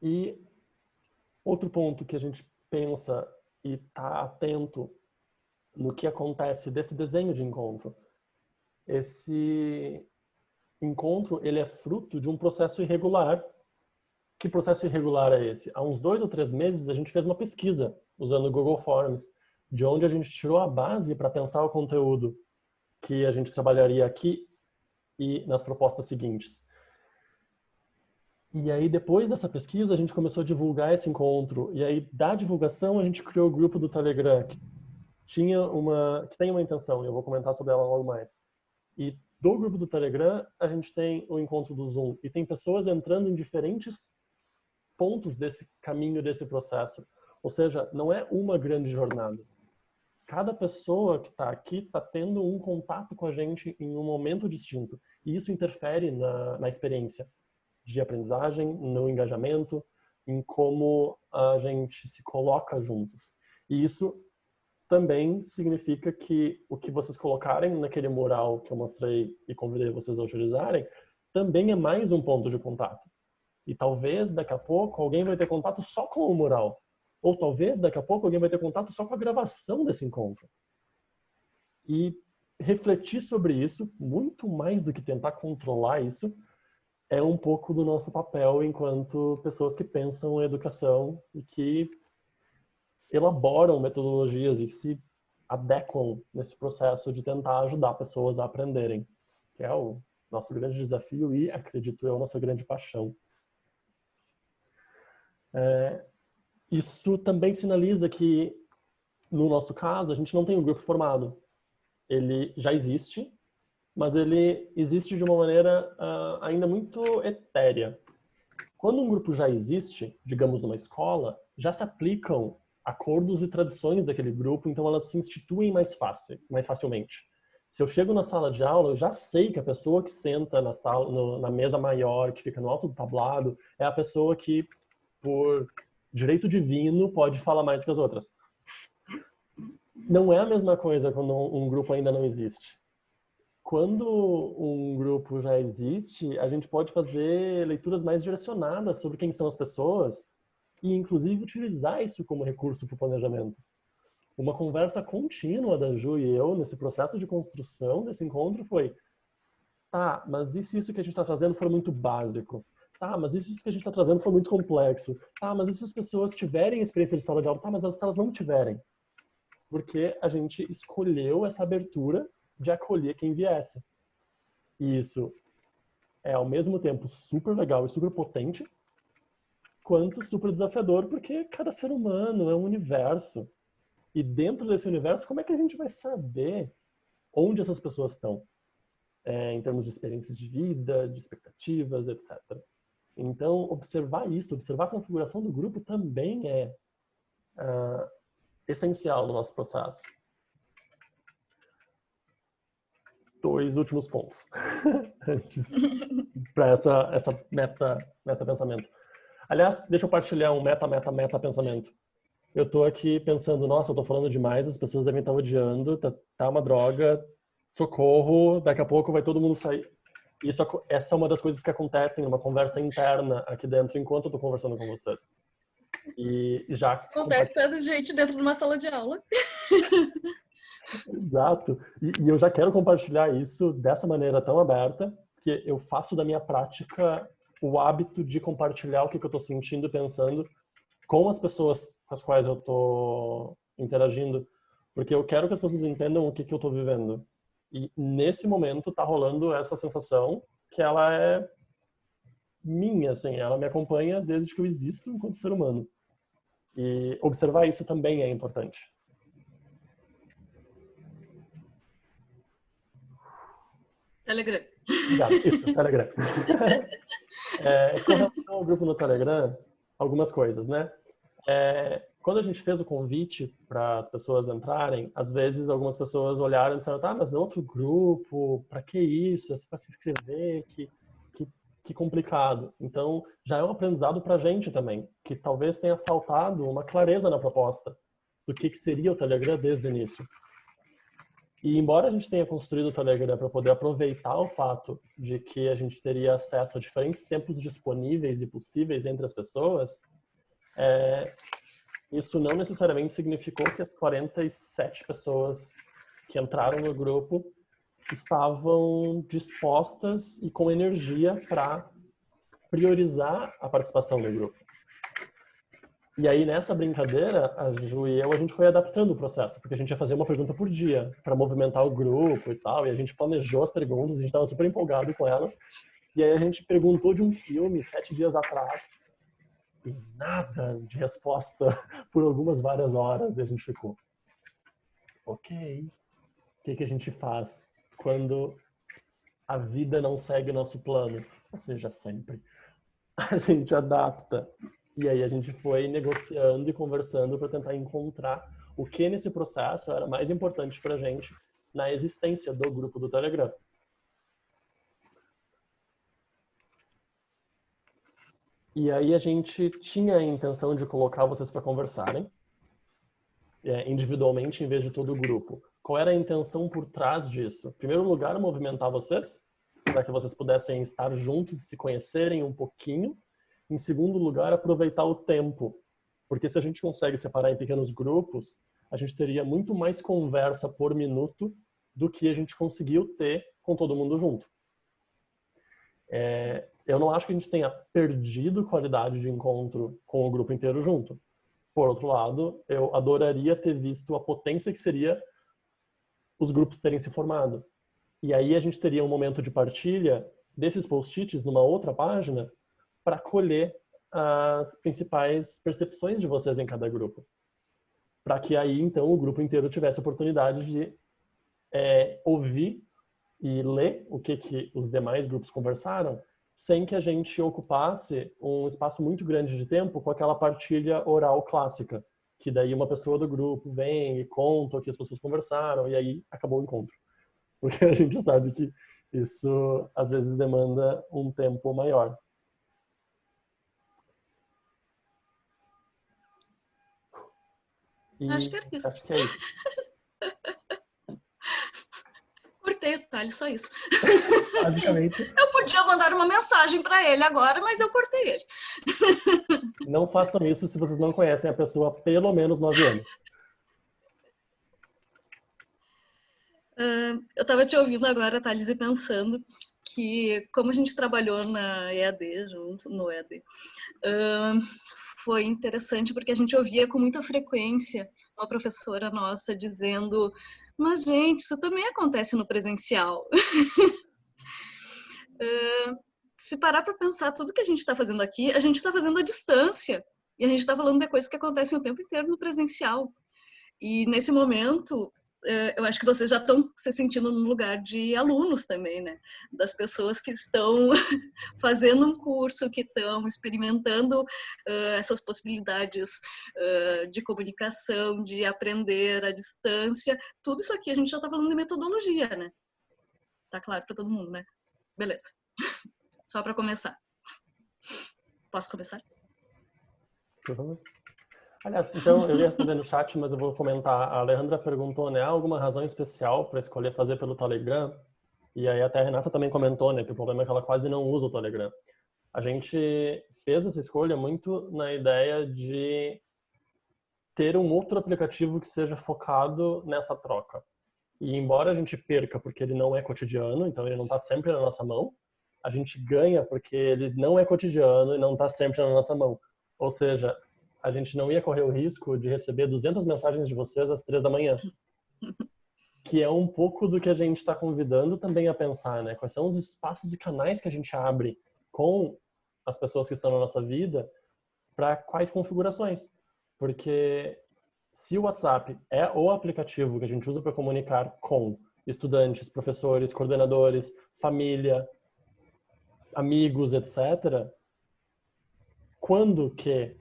E outro ponto que a gente pensa e está atento no que acontece desse desenho de encontro. Esse encontro, ele é fruto de um processo irregular. Que processo irregular é esse? Há uns 2 ou 3 meses, a gente fez uma pesquisa usando o Google Forms, de onde a gente tirou a base para pensar o conteúdo que a gente trabalharia aqui e nas propostas seguintes. E aí, depois dessa pesquisa, a gente começou a divulgar esse encontro. E aí, da divulgação, a gente criou o grupo do Telegram, que tem uma intenção, e eu vou comentar sobre ela logo mais. E do grupo do Telegram, a gente tem o encontro do Zoom. E tem pessoas entrando em diferentes pontos desse caminho, desse processo. Ou seja, não é uma grande jornada. Cada pessoa que está aqui está tendo um contato com a gente em um momento distinto. E isso interfere na experiência de aprendizagem, no engajamento, em como a gente se coloca juntos. E isso também significa que o que vocês colocarem naquele mural que eu mostrei e convidei vocês a utilizarem, também é mais um ponto de contato. E talvez daqui a pouco alguém vai ter contato só com o mural. Ou talvez daqui a pouco alguém vai ter contato só com a gravação desse encontro. E refletir sobre isso, muito mais do que tentar controlar isso, é um pouco do nosso papel enquanto pessoas que pensam em educação e que elaboram metodologias e se adequam nesse processo de tentar ajudar pessoas a aprenderem, que é o nosso grande desafio e, acredito eu, nossa grande paixão. Isso também sinaliza que, no nosso caso, a gente não tem um grupo formado. Ele já existe, mas ele existe de uma maneira ainda muito etérea. Quando um grupo já existe, digamos numa escola, já se aplicam acordos e tradições daquele grupo, então elas se instituem mais facilmente. Se eu chego na sala de aula, eu já sei que a pessoa que senta na mesa maior, que fica no alto do tablado, é a pessoa que, por direito divino, pode falar mais que as outras. Não é a mesma coisa quando um grupo ainda não existe. Quando um grupo já existe, a gente pode fazer leituras mais direcionadas sobre quem são as pessoas e, inclusive, utilizar isso como recurso para o planejamento. Uma conversa contínua da Ju e eu, nesse processo de construção desse encontro, foi: tá, mas e se isso que a gente está trazendo for muito básico? Tá, mas e se isso que a gente está trazendo for muito complexo? Tá, mas e se as pessoas tiverem experiência de sala de aula? Tá, mas se elas não tiverem? Porque a gente escolheu essa abertura de acolher quem viesse. E isso é, ao mesmo tempo, super legal e super potente, quanto super desafiador, porque cada ser humano é um universo. E dentro desse universo, como é que a gente vai saber onde essas pessoas estão? Em termos de experiências de vida, de expectativas, etc. Então, observar isso, observar a configuração do grupo também é essencial no nosso processo. 2 últimos pontos para essa meta-pensamento. Aliás, deixa eu partilhar um meta-pensamento. Eu estou aqui pensando, nossa, eu estou falando demais, as pessoas devem estar odiando, tá uma droga, socorro, daqui a pouco vai todo mundo sair. Essa é uma das coisas que acontecem numa conversa interna aqui dentro enquanto eu estou conversando com vocês. E já Acontece com a gente dentro de uma sala de aula. Exato. E eu já quero compartilhar isso dessa maneira tão aberta, que eu faço da minha prática o hábito de compartilhar o que eu estou sentindo e pensando com as pessoas com as quais eu estou interagindo, porque eu quero que as pessoas entendam o que eu estou vivendo. E nesse momento tá rolando essa sensação que ela é minha, assim, ela me acompanha desde que eu existo enquanto ser humano. E observar isso também é importante. Telegram. Obrigado. Isso, Telegram. Com relação ao grupo no Telegram, algumas coisas, né? Quando a gente fez o convite para as pessoas entrarem, às vezes algumas pessoas olharam e disseram, tá, mas é outro grupo, para que isso? É para se inscrever, que complicado. Então, já é um aprendizado para a gente também, que talvez tenha faltado uma clareza na proposta do que seria o Telegram desde o início. E embora a gente tenha construído o Telegram para poder aproveitar o fato de que a gente teria acesso a diferentes tempos disponíveis e possíveis entre as pessoas, isso não necessariamente significou que as 47 pessoas que entraram no grupo estavam dispostas e com energia para priorizar a participação no grupo. E aí, nessa brincadeira, a Ju e eu, a gente foi adaptando o processo, porque a gente ia fazer uma pergunta por dia para movimentar o grupo e tal, e a gente planejou as perguntas, a gente estava super empolgado com elas, e aí a gente perguntou de um filme 7 dias atrás, e nada de resposta por várias horas, e a gente ficou, ok, o que a gente faz quando a vida não segue o nosso plano? Ou seja, sempre. A gente adapta. E aí a gente foi negociando e conversando para tentar encontrar o que nesse processo era mais importante para a gente na existência do grupo do Telegram. E aí a gente tinha a intenção de colocar vocês para conversarem individualmente em vez de todo o grupo. Qual era a intenção por trás disso? Em primeiro lugar, movimentar vocês, para que vocês pudessem estar juntos e se conhecerem um pouquinho. Em segundo lugar, aproveitar o tempo. Porque se a gente consegue separar em pequenos grupos, a gente teria muito mais conversa por minuto do que a gente conseguiu ter com todo mundo junto. Eu não acho que a gente tenha perdido qualidade de encontro com o grupo inteiro junto. Por outro lado, eu adoraria ter visto a potência que seria os grupos terem se formado. E aí a gente teria um momento de partilha desses post-its numa outra página para colher as principais percepções de vocês em cada grupo. Para que aí, então, o grupo inteiro tivesse a oportunidade de ouvir e ler o que os demais grupos conversaram, sem que a gente ocupasse um espaço muito grande de tempo com aquela partilha oral clássica, que daí uma pessoa do grupo vem e conta o que as pessoas conversaram, e aí acabou o encontro. Porque a gente sabe que isso, às vezes, demanda um tempo maior. E acho que era isso. Acho que é isso. Cortei o detalhe, só isso. Basicamente. Eu podia mandar uma mensagem para ele agora, mas eu cortei ele. Não façam isso se vocês não conhecem a pessoa há pelo menos 9 anos. Eu estava te ouvindo agora, Thalys, e pensando que como a gente trabalhou na EAD junto, no EAD, foi interessante porque a gente ouvia com muita frequência uma professora nossa dizendo: mas, gente, isso também acontece no presencial. Se parar para pensar, tudo que a gente está fazendo aqui, a gente está fazendo à distância. E a gente está falando de coisas que acontecem o tempo inteiro no presencial. E nesse momento, eu acho que vocês já estão se sentindo num lugar de alunos também, né? Das pessoas que estão fazendo um curso, que estão experimentando essas possibilidades de comunicação, de aprender à distância. Tudo isso aqui a gente já está falando de metodologia, né? Tá claro para todo mundo, né? Beleza. Só para começar. Posso começar? Por favor. Aliás, então, eu ia responder no chat, mas eu vou comentar. A Alejandra perguntou, né, há alguma razão especial para escolher fazer pelo Telegram? E aí até a Renata também comentou, né, que o problema é que ela quase não usa o Telegram. A gente fez essa escolha muito na ideia de ter um outro aplicativo que seja focado nessa troca. E embora a gente perca porque ele não é cotidiano, então ele não está sempre na nossa mão, a gente ganha porque ele não é cotidiano e não está sempre na nossa mão. Ou seja, a gente não ia correr o risco de receber 200 mensagens de vocês às 3 da manhã. Que é um pouco do que a gente está convidando também a pensar, né? Quais são os espaços e canais que a gente abre com as pessoas que estão na nossa vida para quais configurações. Porque se o WhatsApp é o aplicativo que a gente usa para comunicar com estudantes, professores, coordenadores, família, amigos, etc., quando que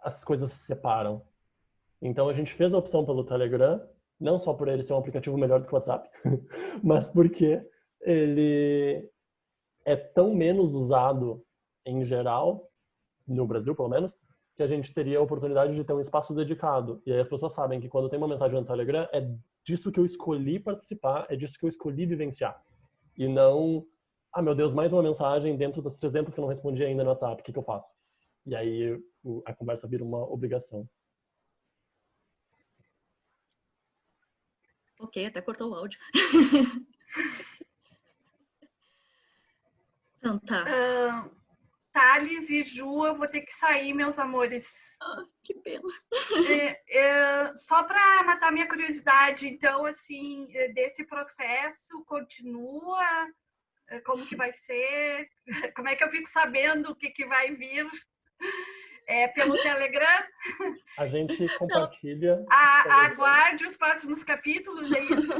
as coisas se separam? Então a gente fez a opção pelo Telegram, não só por ele ser um aplicativo melhor do que o WhatsApp, mas porque ele é tão menos usado em geral, no Brasil pelo menos, que a gente teria a oportunidade de ter um espaço dedicado. E aí as pessoas sabem que quando tem uma mensagem no Telegram, é disso que eu escolhi participar, é disso que eu escolhi vivenciar. E não, meu Deus, mais uma mensagem dentro das 300 que eu não respondi ainda no WhatsApp, o que eu faço? E aí a conversa vira uma obrigação. Ok, até cortou o áudio. Então tá. Thales e Ju, eu vou ter que sair, meus amores. Que pena. Só para matar minha curiosidade, então, assim, desse processo, continua? Como que vai ser? Como é que eu fico sabendo o que vai vir? Pelo Telegram? A gente compartilha. Aguarde os próximos capítulos, é isso?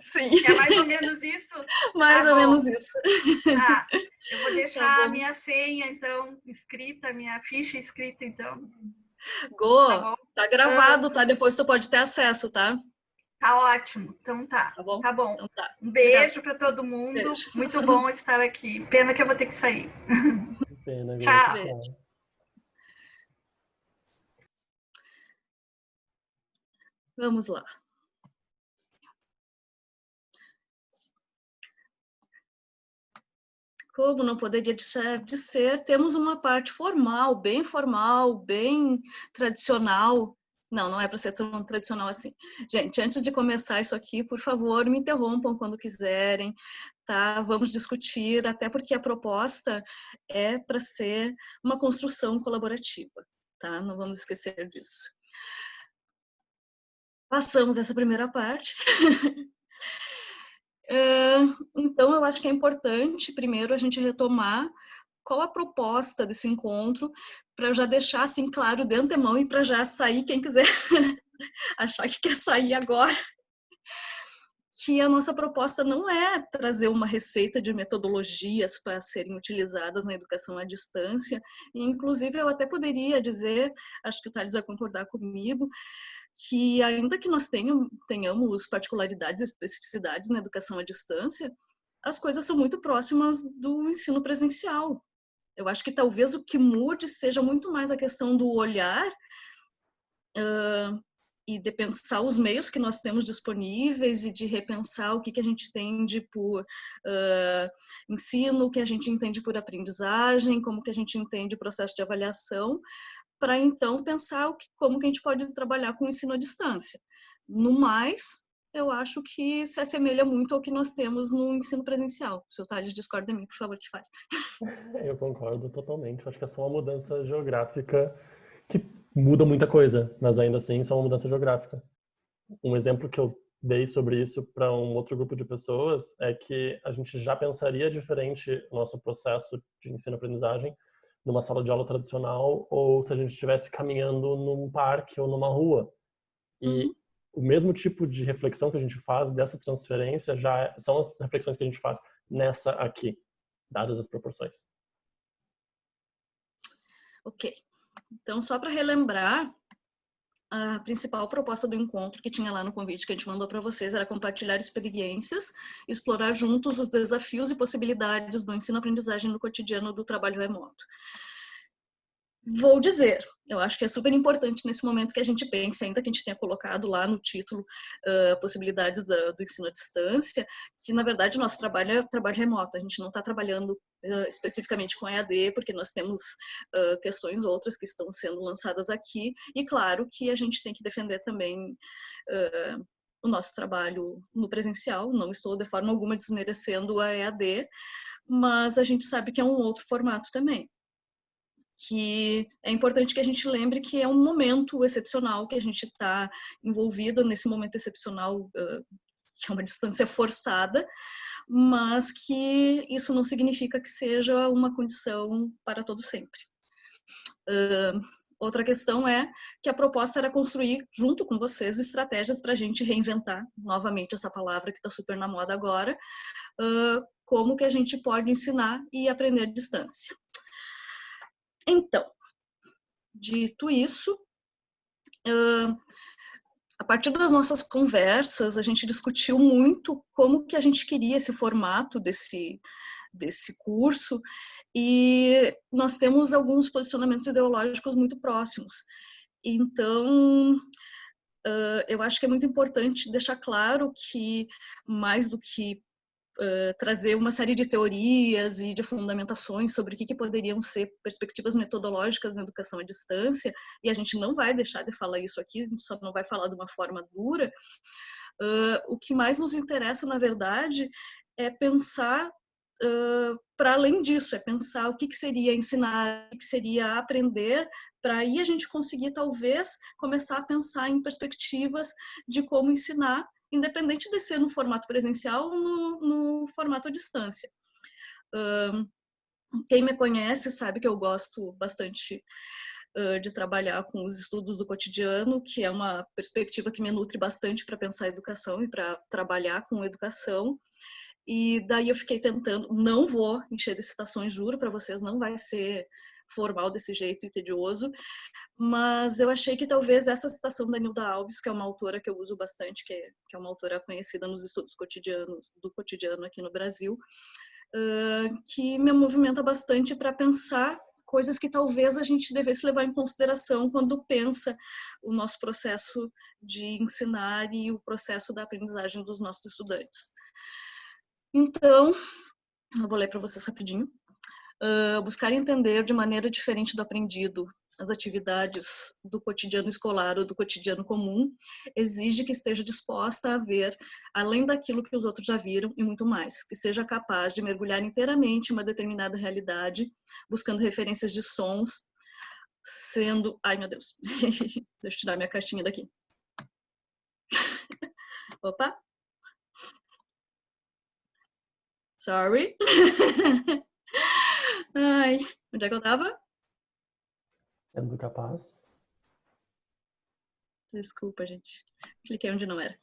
Sim. É mais ou menos isso? Mais ou menos isso. Tá. Eu vou deixar a minha senha, então, escrita, minha ficha escrita, então. Tá gravado, tá? Depois tu pode ter acesso, tá? Tá ótimo. Então tá. Tá bom? Tá bom. Então tá. Um beijo para todo mundo. Beijo. Muito bom estar aqui. Pena que eu vou ter que sair. Pena, tchau. Beijo. Vamos lá. Como não poderia deixar de ser, temos uma parte formal, bem tradicional. Não é para ser tão tradicional assim. Gente, antes de começar isso aqui, por favor, me interrompam quando quiserem, tá? Vamos discutir, até porque a proposta é para ser uma construção colaborativa, tá? Não vamos esquecer disso. Passamos dessa primeira parte. Então, eu acho que é importante, primeiro, a gente retomar qual a proposta desse encontro, para já deixar assim claro de antemão e para já sair, quem quiser achar que quer sair agora, que a nossa proposta não é trazer uma receita de metodologias para serem utilizadas na educação à distância, e, inclusive, eu até poderia dizer, acho que o Thales vai concordar comigo, que ainda que nós tenhamos particularidades e especificidades na educação à distância, as coisas são muito próximas do ensino presencial. Eu acho que talvez o que mude seja muito mais a questão do olhar e de pensar os meios que nós temos disponíveis e de repensar o que a gente entende por ensino, o que a gente entende por aprendizagem, como que a gente entende o processo de avaliação, para então pensar como que a gente pode trabalhar com o ensino à distância. No mais, eu acho que se assemelha muito ao que nós temos no ensino presencial. Se o Thales discorda de mim, por favor, que fale. Eu concordo totalmente. Acho que é só uma mudança geográfica que muda muita coisa, mas ainda assim só uma mudança geográfica. Um exemplo que eu dei sobre isso para um outro grupo de pessoas é que a gente já pensaria diferente o nosso processo de ensino-aprendizagem numa sala de aula tradicional ou se a gente estivesse caminhando num parque ou numa rua. E o mesmo tipo de reflexão que a gente faz dessa transferência já são as reflexões que a gente faz nessa aqui, dadas as proporções. Ok. Então, só para relembrar, a principal proposta do encontro que tinha lá no convite que a gente mandou para vocês era compartilhar experiências, explorar juntos os desafios e possibilidades do ensino-aprendizagem no cotidiano do trabalho remoto. Vou dizer, eu acho que é super importante nesse momento que a gente pense, ainda que a gente tenha colocado lá no título possibilidades do ensino à distância, que na verdade o nosso trabalho é trabalho remoto, a gente não está trabalhando especificamente com EAD, porque nós temos questões outras que estão sendo lançadas aqui, e claro que a gente tem que defender também o nosso trabalho no presencial, não estou de forma alguma desmerecendo a EAD, mas a gente sabe que é um outro formato também. Que é importante que a gente lembre que é um momento excepcional, que a gente está envolvido nesse momento excepcional, que é uma distância forçada, mas que isso não significa que seja uma condição para todo sempre. Outra questão é que a proposta era construir, junto com vocês, estratégias para a gente reinventar, novamente essa palavra que está super na moda agora, como que a gente pode ensinar e aprender à distância. Então, dito isso, a partir das nossas conversas, a gente discutiu muito como que a gente queria esse formato desse curso, e nós temos alguns posicionamentos ideológicos muito próximos. Então, eu acho que é muito importante deixar claro que, mais do que trazer uma série de teorias e de fundamentações sobre o que poderiam ser perspectivas metodológicas na educação à distância, e a gente não vai deixar de falar isso aqui, a gente só não vai falar de uma forma dura. O que mais nos interessa, na verdade, é pensar para além disso, é pensar o que seria ensinar, o que seria aprender, para aí a gente conseguir, talvez, começar a pensar em perspectivas de como ensinar, independente de ser no formato presencial ou no formato à distância. Quem me conhece sabe que eu gosto bastante de trabalhar com os estudos do cotidiano, que é uma perspectiva que me nutre bastante para pensar a educação e para trabalhar com educação. E daí eu fiquei tentando, não vou encher de citações, juro para vocês, não vai ser formal desse jeito e tedioso, mas eu achei que talvez essa citação da Nilda Alves, que é uma autora que eu uso bastante, que é uma autora conhecida nos estudos do cotidiano aqui no Brasil, que me movimenta bastante para pensar coisas que talvez a gente devesse levar em consideração quando pensa o nosso processo de ensinar e o processo da aprendizagem dos nossos estudantes. Então, eu vou ler para vocês rapidinho. Buscar entender de maneira diferente do aprendido as atividades do cotidiano escolar ou do cotidiano comum exige que esteja disposta a ver além daquilo que os outros já viram e muito mais, que seja capaz de mergulhar inteiramente em uma determinada realidade, buscando referências de sons, sendo... Ai, meu Deus. Deixa eu tirar minha caixinha daqui. Opa. Sorry. Ai, onde é que eu tava? Sendo capaz. Desculpa, gente. Cliquei onde não era.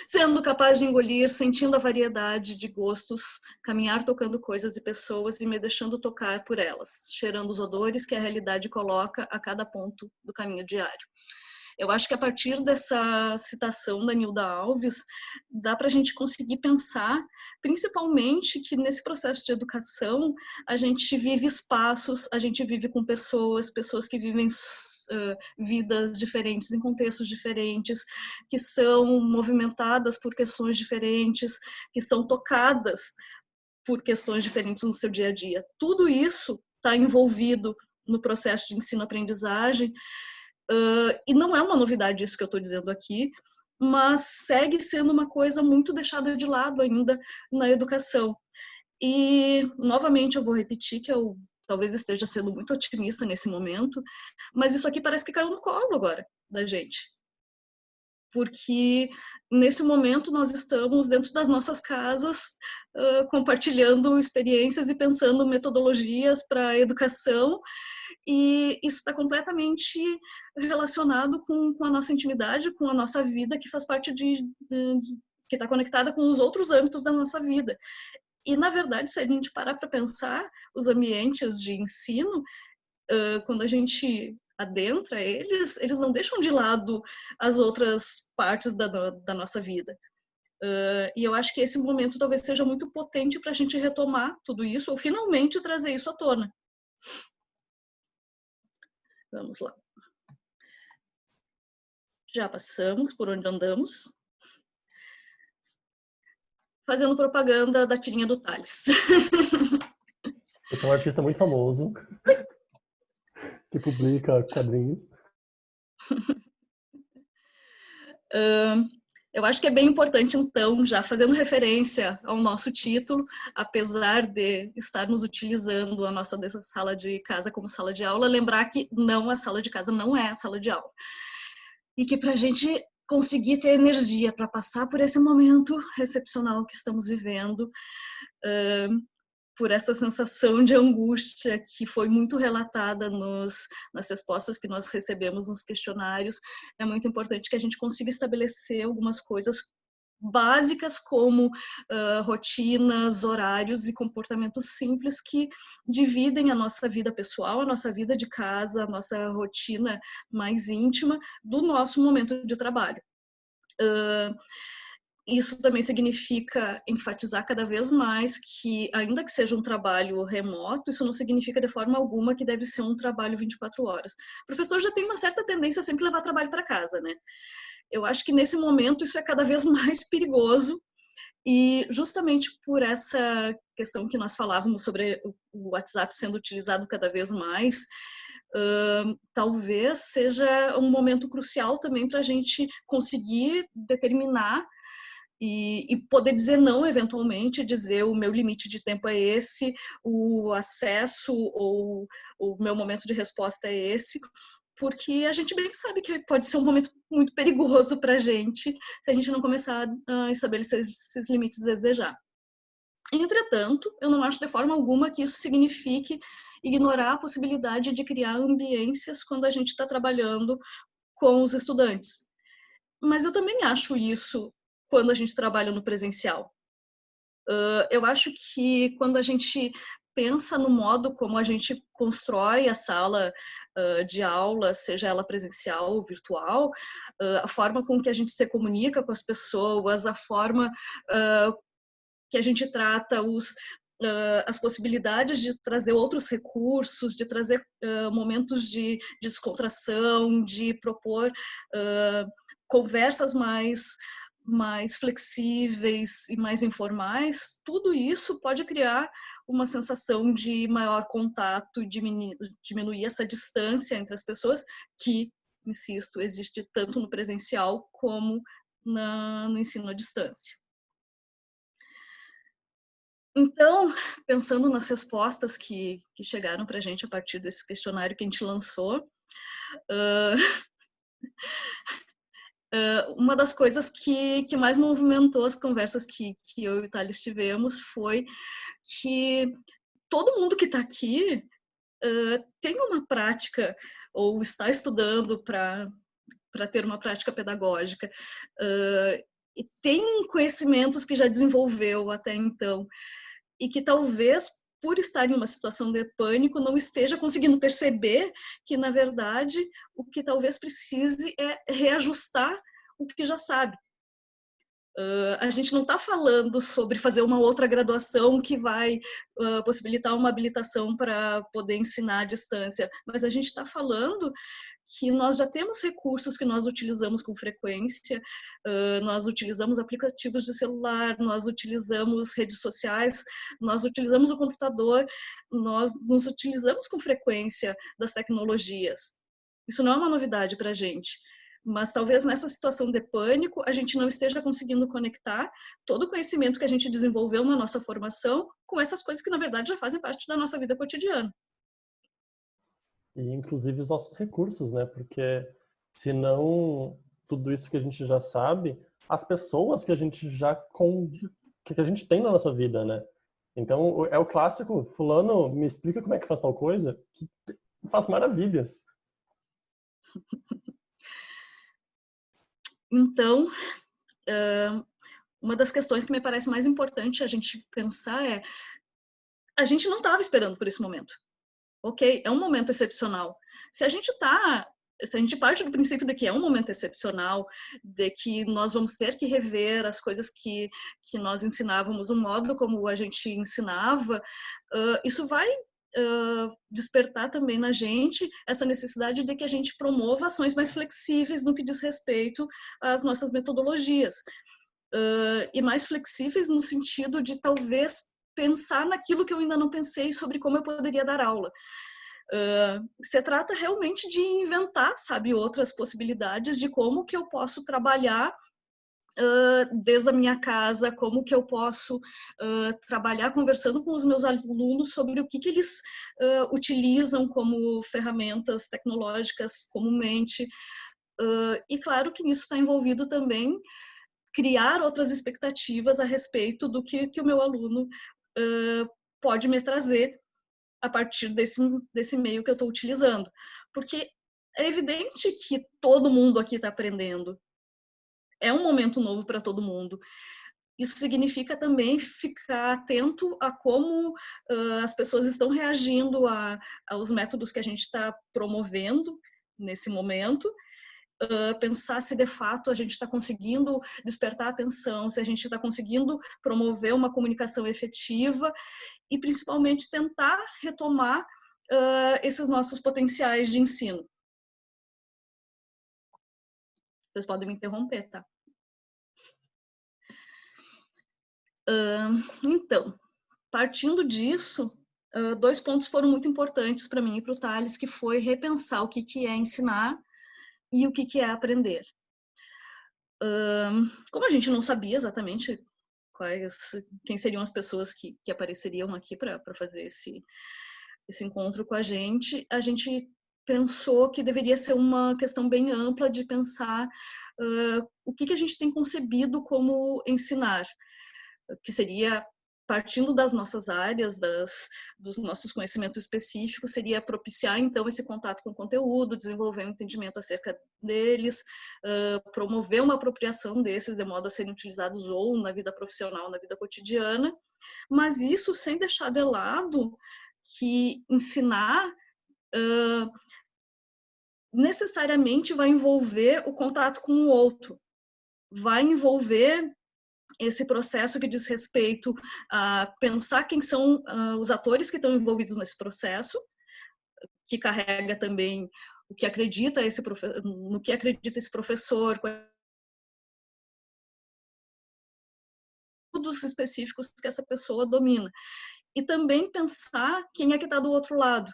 Sendo capaz de engolir, sentindo a variedade de gostos, caminhar tocando coisas e pessoas e me deixando tocar por elas, cheirando os odores que a realidade coloca a cada ponto do caminho diário. Eu acho que a partir dessa citação da Nilda Alves, dá para a gente conseguir pensar, principalmente, que nesse processo de educação, a gente vive espaços, a gente vive com pessoas que vivem vidas diferentes, em contextos diferentes, que são movimentadas por questões diferentes, que são tocadas por questões diferentes no seu dia a dia. Tudo isso está envolvido no processo de ensino-aprendizagem, e não é uma novidade isso que eu estou dizendo aqui, mas segue sendo uma coisa muito deixada de lado ainda na educação. E, novamente, eu vou repetir que eu talvez esteja sendo muito otimista nesse momento, mas isso aqui parece que caiu no colo agora da gente. Porque, nesse momento, nós estamos dentro das nossas casas, compartilhando experiências e pensando metodologias para a educação, e isso está completamente relacionado com a nossa intimidade, com a nossa vida, que faz parte que está conectada com os outros âmbitos da nossa vida. E, na verdade, se a gente parar para pensar, os ambientes de ensino, quando a gente adentra eles não deixam de lado as outras partes da nossa vida. E eu acho que esse momento talvez seja muito potente para a gente retomar tudo isso, ou finalmente trazer isso à tona. Vamos lá. Já passamos por onde andamos. Fazendo propaganda da tirinha do Tales. Esse é um artista muito famoso, que publica quadrinhos. Eu acho que é bem importante, então, já fazendo referência ao nosso título, apesar de estarmos utilizando a nossa sala de casa como sala de aula, lembrar que não, a sala de casa não é a sala de aula. E que para a gente conseguir ter energia para passar por esse momento excepcional que estamos vivendo, por essa sensação de angústia que foi muito relatada nas respostas que nós recebemos nos questionários, é muito importante que a gente consiga estabelecer algumas coisas básicas como rotinas, horários e comportamentos simples que dividem a nossa vida pessoal, a nossa vida de casa, a nossa rotina mais íntima do nosso momento de trabalho. Isso também significa enfatizar cada vez mais que, ainda que seja um trabalho remoto, isso não significa de forma alguma que deve ser um trabalho 24 horas. O professor já tem uma certa tendência a sempre levar trabalho para casa, né? Eu acho que nesse momento isso é cada vez mais perigoso e justamente por essa questão que nós falávamos sobre o WhatsApp sendo utilizado cada vez mais, talvez seja um momento crucial também para a gente conseguir determinar e poder dizer não, eventualmente, dizer o meu limite de tempo é esse, o acesso ou o meu momento de resposta é esse, porque a gente bem sabe que pode ser um momento muito perigoso para a gente se a gente não começar a estabelecer esses limites desde já. Entretanto, eu não acho de forma alguma que isso signifique ignorar a possibilidade de criar ambiências quando a gente está trabalhando com os estudantes. Mas eu também acho isso quando a gente trabalha no presencial. Eu acho que quando a gente pensa no modo como a gente constrói a sala de aula, seja ela presencial ou virtual, a forma com que a gente se comunica com as pessoas, a forma que a gente trata as possibilidades de trazer outros recursos, de trazer momentos de descontração, de propor conversas mais flexíveis e mais informais, tudo isso pode criar uma sensação de maior contato e diminuir essa distância entre as pessoas que, insisto, existe tanto no presencial como no ensino à distância. Então, pensando nas respostas que chegaram para a gente a partir desse questionário que a gente lançou, uma das coisas que mais movimentou as conversas que eu e o Thales tivemos foi que todo mundo que está aqui tem uma prática ou está estudando para ter uma prática pedagógica e tem conhecimentos que já desenvolveu até então e que talvez por estar em uma situação de pânico, não esteja conseguindo perceber que, na verdade, o que talvez precise é reajustar o que já sabe. A gente não está falando sobre fazer uma outra graduação que vai possibilitar uma habilitação para poder ensinar à distância, mas a gente está falando que nós já temos recursos que nós utilizamos com frequência, nós utilizamos aplicativos de celular, nós utilizamos redes sociais, nós utilizamos o computador, nós nos utilizamos com frequência das tecnologias. Isso não é uma novidade para a gente, mas talvez nessa situação de pânico a gente não esteja conseguindo conectar todo o conhecimento que a gente desenvolveu na nossa formação com essas coisas que na verdade já fazem parte da nossa vida cotidiana. E inclusive os nossos recursos, né? Porque se não tudo isso que a gente já sabe, as pessoas que a gente que a gente tem na nossa vida, né? Então é o clássico, fulano me explica como é que faz tal coisa, que faz maravilhas. Então, uma das questões que me parece mais importante a gente pensar é: a gente não estava esperando por esse momento. Ok, é um momento excepcional. Se a gente parte do princípio de que é um momento excepcional, de que nós vamos ter que rever as coisas que nós ensinávamos, o modo como a gente ensinava, isso vai despertar também na gente essa necessidade de que a gente promova ações mais flexíveis no que diz respeito às nossas metodologias. E mais flexíveis no sentido de talvez pensar naquilo que eu ainda não pensei sobre como eu poderia dar aula. Se trata realmente de inventar, sabe, outras possibilidades de como que eu posso trabalhar desde a minha casa, como que eu posso trabalhar conversando com os meus alunos sobre o que eles utilizam como ferramentas tecnológicas comumente. E claro que nisso está envolvido também criar outras expectativas a respeito do que o meu aluno pode me trazer a partir desse meio que eu estou utilizando. Porque é evidente que todo mundo aqui está aprendendo. É um momento novo para todo mundo. Isso significa também ficar atento a como as pessoas estão reagindo aos métodos que a gente está promovendo nesse momento, pensar se de fato a gente está conseguindo despertar a atenção, se a gente está conseguindo promover uma comunicação efetiva e principalmente tentar retomar esses nossos potenciais de ensino. Vocês podem me interromper, tá? Então, partindo disso, 2 pontos foram muito importantes para mim e para o Thales, que foi repensar o que é ensinar e o que é aprender. Como a gente não sabia exatamente quem seriam as pessoas que apareceriam aqui para fazer esse encontro com a gente pensou que deveria ser uma questão bem ampla de pensar o que a gente tem concebido como ensinar, que seria, partindo das nossas áreas, dos nossos conhecimentos específicos, seria propiciar, então, esse contato com o conteúdo, desenvolver um entendimento acerca deles, promover uma apropriação desses, de modo a serem utilizados ou na vida profissional, na vida cotidiana, mas isso sem deixar de lado que ensinar necessariamente vai envolver o contato com o outro, vai envolver esse processo que diz respeito a pensar quem são os atores que estão envolvidos nesse processo, que carrega também o que acredita no que acredita esse professor, estudos específicos que essa pessoa domina. E também pensar quem é que está do outro lado.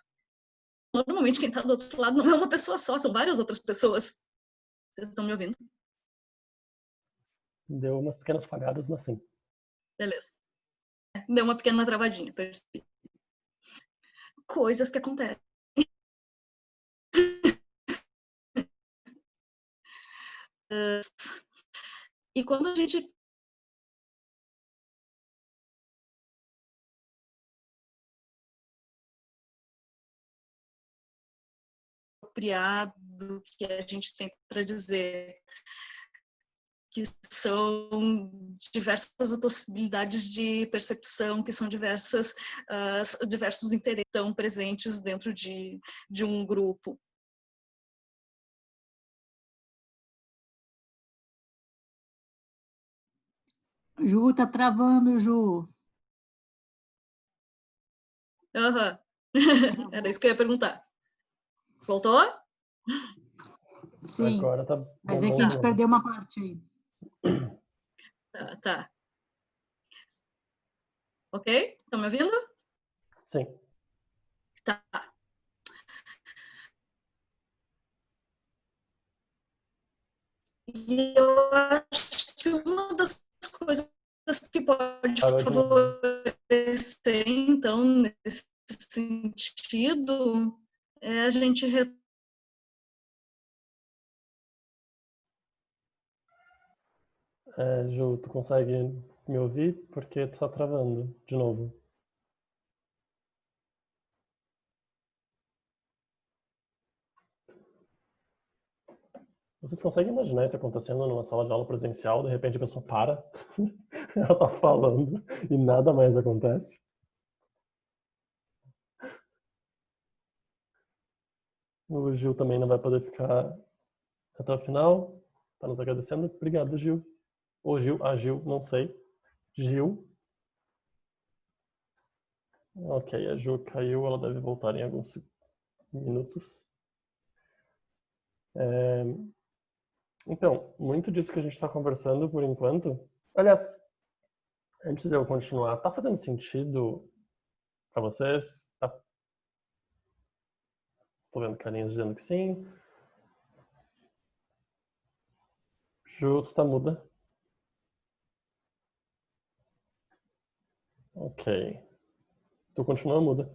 Normalmente quem está do outro lado não é uma pessoa só, são várias outras pessoas. Vocês estão me ouvindo? Deu umas pequenas falhadas, mas sim. Beleza. Deu uma pequena travadinha, percebi. Coisas que acontecem. E quando a gente apropriado que a gente tem para dizer, que são diversas possibilidades de percepção, que são diversos interesses que estão presentes dentro de um grupo. Ju, tá travando, Ju. Aham. Era isso que eu ia perguntar. Voltou? Sim, agora tá mas é que a gente perdeu uma parte aí. Tá. Ok? Estão me ouvindo? Sim. Tá. E eu acho que uma das coisas que pode favorecer, então, nesse sentido, é a gente Ju, tu consegue me ouvir? Porque tu tá travando de novo. Vocês conseguem imaginar isso acontecendo numa sala de aula presencial? De repente a pessoa para, ela tá falando e nada mais acontece? O Gil também não vai poder ficar até o final. Tá nos agradecendo. Obrigado, Gil. Ou Gil, a Gil, não sei. Gil. Ok, a Ju caiu, ela deve voltar em alguns minutos. Então, muito disso que a gente está conversando por enquanto. Aliás, antes de eu continuar, tá fazendo sentido para vocês? Tá? Tô vendo carinhas dizendo que sim. Ju, tu tá muda. Ok. Tu continua muda.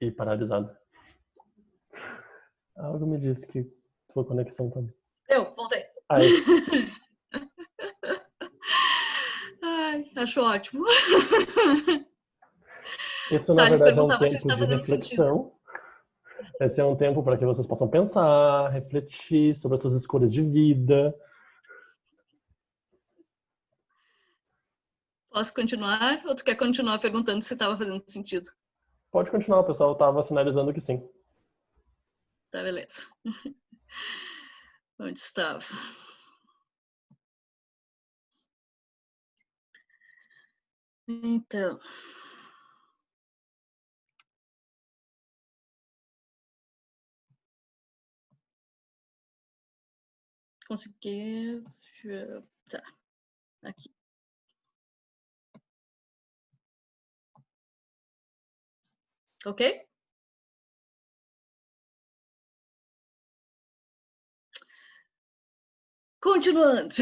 E paralisada. Algo me disse que tua conexão tá... Eu, voltei. Aí. Ai, acho ótimo. Isso, na Thales verdade, é um perguntava se tempo está de fazendo sentido. reflexão. Esse é um tempo para que vocês possam pensar, refletir sobre as suas escolhas de vida. Posso continuar? Ou tu quer continuar perguntando se estava fazendo sentido? Pode continuar, o pessoal estava sinalizando que sim. Tá, beleza. Onde estava? Então... Consegui... Tá, aqui. Ok? Continuando.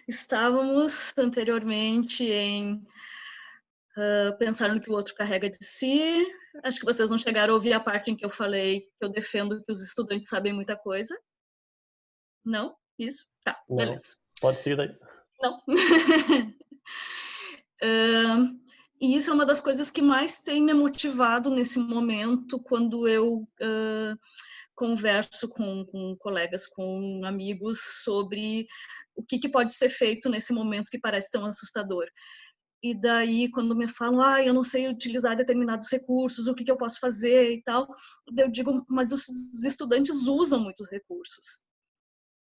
Estávamos anteriormente em pensar no que o outro carrega de si. Acho que vocês não chegaram a ouvir a parte em que eu falei que eu defendo que os estudantes sabem muita coisa. Não? Isso? Tá, Não. beleza. Pode seguir daí. Não. E isso é uma das coisas que mais tem me motivado nesse momento, quando eu converso com colegas, com amigos, sobre o que pode ser feito nesse momento que parece tão assustador. E daí, quando me falam, eu não sei utilizar determinados recursos, o que eu posso fazer e tal, eu digo, mas os estudantes usam muitos recursos.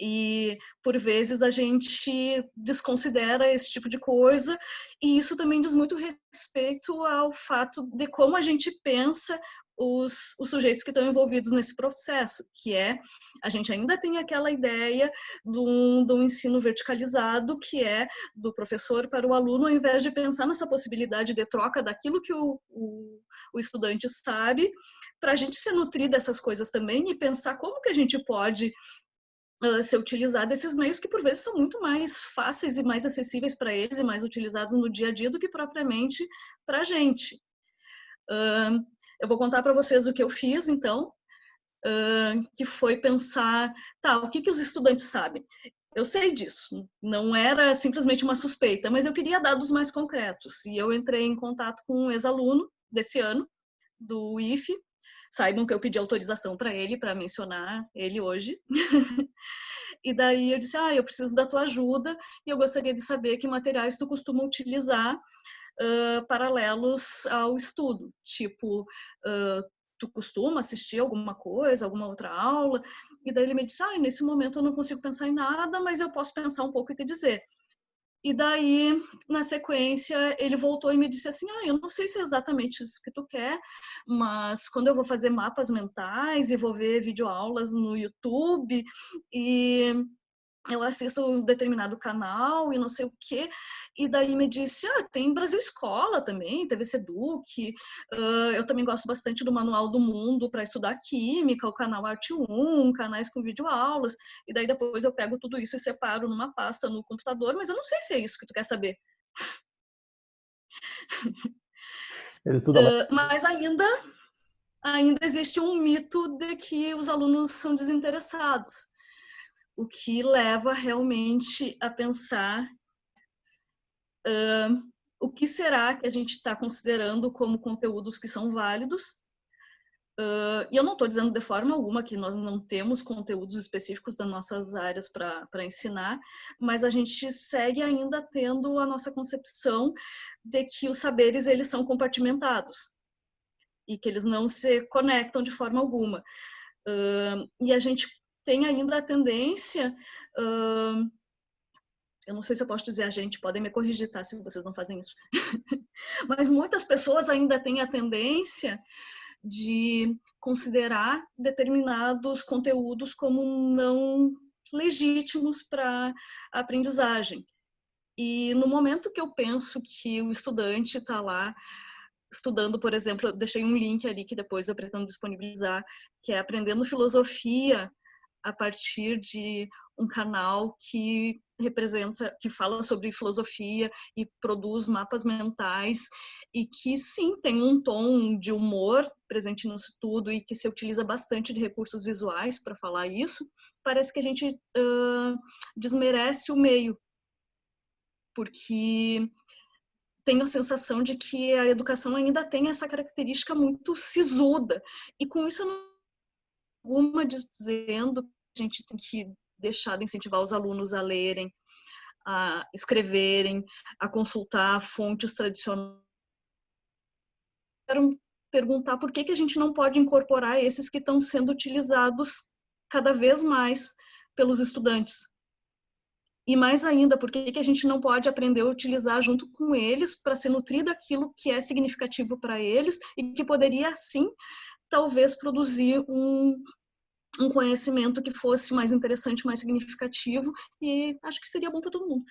E, por vezes, a gente desconsidera esse tipo de coisa, e isso também diz muito respeito ao fato de como a gente pensa os sujeitos que estão envolvidos nesse processo, que é, a gente ainda tem aquela ideia de um ensino verticalizado, que é do professor para o aluno, ao invés de pensar nessa possibilidade de troca daquilo que o estudante sabe, para a gente se nutrir dessas coisas também e pensar como que a gente pode ser utilizado esses meios que por vezes são muito mais fáceis e mais acessíveis para eles e mais utilizados no dia a dia do que propriamente para a gente. Eu vou contar para vocês o que eu fiz, então, que foi pensar, o que os estudantes sabem? Eu sei disso, não era simplesmente uma suspeita, mas eu queria dados mais concretos. E eu entrei em contato com um ex-aluno desse ano, do IFE. Saibam que eu pedi autorização para ele, para mencionar ele hoje. E daí eu disse, eu preciso da tua ajuda e eu gostaria de saber que materiais tu costuma utilizar paralelos ao estudo. Tipo, tu costuma assistir alguma coisa, alguma outra aula? E daí ele me disse, nesse momento eu não consigo pensar em nada, mas eu posso pensar um pouco e te dizer. E daí, na sequência, ele voltou e me disse assim, eu não sei se é exatamente isso que tu quer, mas quando eu vou fazer mapas mentais e vou ver videoaulas no YouTube e eu assisto um determinado canal e não sei o quê, e daí me disse, tem Brasil Escola também, TV Seduc, eu também gosto bastante do Manual do Mundo para estudar Química, o canal Arte 1, canais com videoaulas, e daí depois eu pego tudo isso e separo numa pasta no computador, mas eu não sei se é isso que tu quer saber. Ele estuda mas ainda existe um mito de que os alunos são desinteressados, o que leva realmente a pensar o que será que a gente está considerando como conteúdos que são válidos. E eu não estou dizendo de forma alguma que nós não temos conteúdos específicos das nossas áreas para ensinar, mas a gente segue ainda tendo a nossa concepção de que os saberes eles são compartimentados e que eles não se conectam de forma alguma. E a gente tem ainda a tendência eu não sei se eu posso dizer a gente, podem me corrigir, tá, se vocês não fazem isso. Mas muitas pessoas ainda têm a tendência de considerar determinados conteúdos como não legítimos para a aprendizagem. E no momento que eu penso que o estudante está lá estudando, por exemplo, eu deixei um link ali que depois eu pretendo disponibilizar, que é Aprendendo Filosofia a partir de um canal que representa, que fala sobre filosofia e produz mapas mentais e que sim tem um tom de humor presente no estudo e que se utiliza bastante de recursos visuais para falar isso. Parece que a gente desmerece o meio, porque tenho a sensação de que a educação ainda tem essa característica muito sisuda e com isso eu não alguma dizendo que a gente tem que deixar de incentivar os alunos a lerem, a escreverem, a consultar fontes tradicionais. Quero perguntar por que a gente não pode incorporar esses que estão sendo utilizados cada vez mais pelos estudantes. E mais ainda, por que a gente não pode aprender a utilizar junto com eles para se nutrir daquilo que é significativo para eles e que poderia, assim, talvez produzir um conhecimento que fosse mais interessante, mais significativo, e acho que seria bom para todo mundo.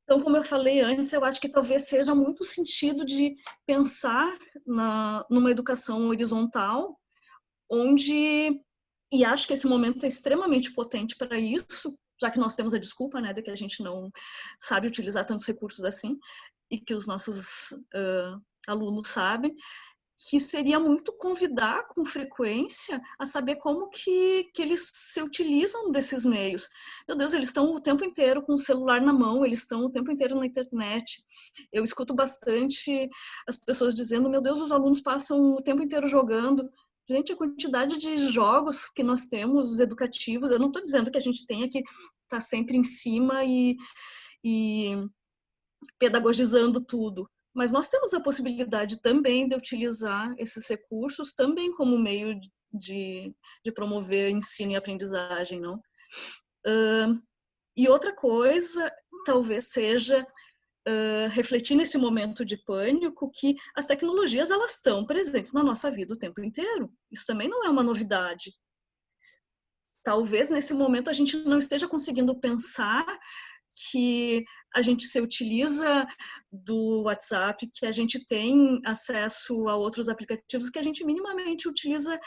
Então, como eu falei antes, eu acho que talvez seja muito sentido de pensar numa educação horizontal, onde, e acho que esse momento é extremamente potente para isso, já que nós temos a desculpa, né, de que a gente não sabe utilizar tantos recursos assim, e que os nossos alunos sabem, que seria muito convidar com frequência a saber como que eles se utilizam desses meios. Meu Deus, eles estão o tempo inteiro com o celular na mão, eles estão o tempo inteiro na internet. Eu escuto bastante as pessoas dizendo, meu Deus, os alunos passam o tempo inteiro jogando. Gente, a quantidade de jogos que nós temos educativos, eu não estou dizendo que a gente tenha que estar sempre em cima e pedagogizando tudo, mas nós temos a possibilidade também de utilizar esses recursos também como meio de promover ensino e aprendizagem, não? E outra coisa, talvez seja refletir nesse momento de pânico que as tecnologias elas estão presentes na nossa vida o tempo inteiro. Isso também não é uma novidade. Talvez nesse momento a gente não esteja conseguindo pensar que a gente se utiliza do WhatsApp, que a gente tem acesso a outros aplicativos, que a gente minimamente utiliza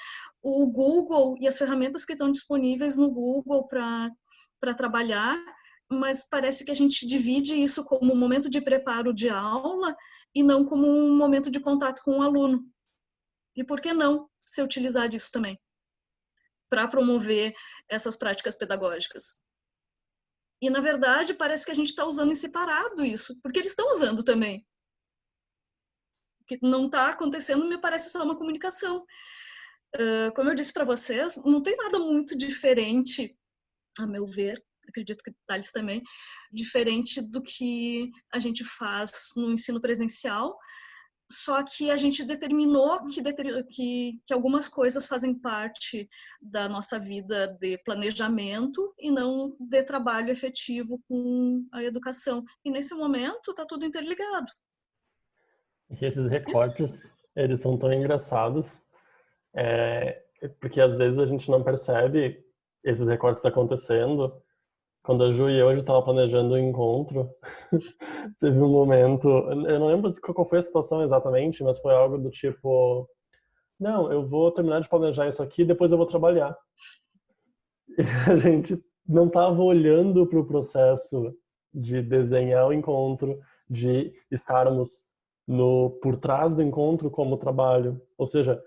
o Google e as ferramentas que estão disponíveis no Google para trabalhar, mas parece que a gente divide isso como um momento de preparo de aula e não como um momento de contato com o aluno. E por que não se utilizar disso também? Para promover essas práticas pedagógicas. E, na verdade, parece que a gente está usando em separado isso, porque eles estão usando também. O que não está acontecendo me parece só uma comunicação. Como eu disse para vocês, não tem nada muito diferente, a meu ver, acredito que Thales também, diferente do que a gente faz no ensino presencial, só que a gente determinou que algumas coisas fazem parte da nossa vida de planejamento e não de trabalho efetivo com a educação. E nesse momento está tudo interligado. E esses recortes, eles são tão engraçados, porque às vezes a gente não percebe esses recortes acontecendo. Quando a Ju e eu estava planejando o encontro, teve um momento, eu não lembro qual foi a situação exatamente, mas foi algo do tipo, não, eu vou terminar de planejar isso aqui, depois eu vou trabalhar. E a gente não estava olhando para o processo de desenhar o encontro, de estarmos por trás do encontro como trabalho. Ou seja,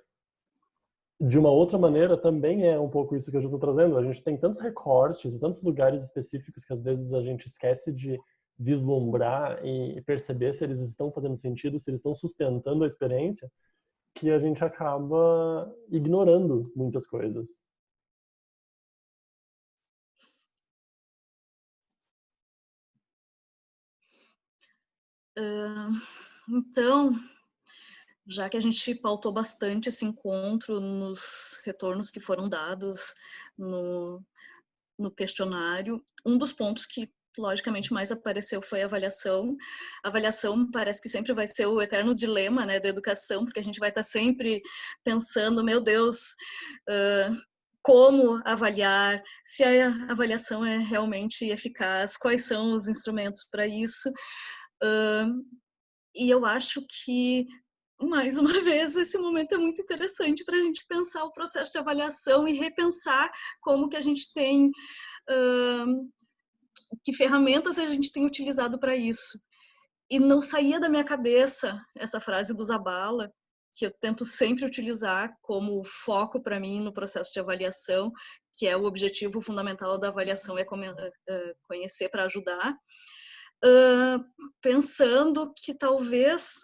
de uma outra maneira, também é um pouco isso que eu já estou trazendo. A gente tem tantos recortes, tantos lugares específicos que às vezes a gente esquece de vislumbrar e perceber se eles estão fazendo sentido, se eles estão sustentando a experiência, que a gente acaba ignorando muitas coisas. Então, já que a gente pautou bastante esse encontro nos retornos que foram dados no questionário, um dos pontos que logicamente mais apareceu foi a avaliação. A avaliação parece que sempre vai ser o eterno dilema, né, da educação, porque a gente vai estar sempre pensando, meu Deus, como avaliar, se a avaliação é realmente eficaz, quais são os instrumentos para isso. E eu acho que, mais uma vez, esse momento é muito interessante para a gente pensar o processo de avaliação e repensar como que a gente tem, que ferramentas a gente tem utilizado para isso. E não saía da minha cabeça essa frase do Zabala, que eu tento sempre utilizar como foco para mim no processo de avaliação, que é o objetivo fundamental da avaliação, é conhecer para ajudar, pensando que talvez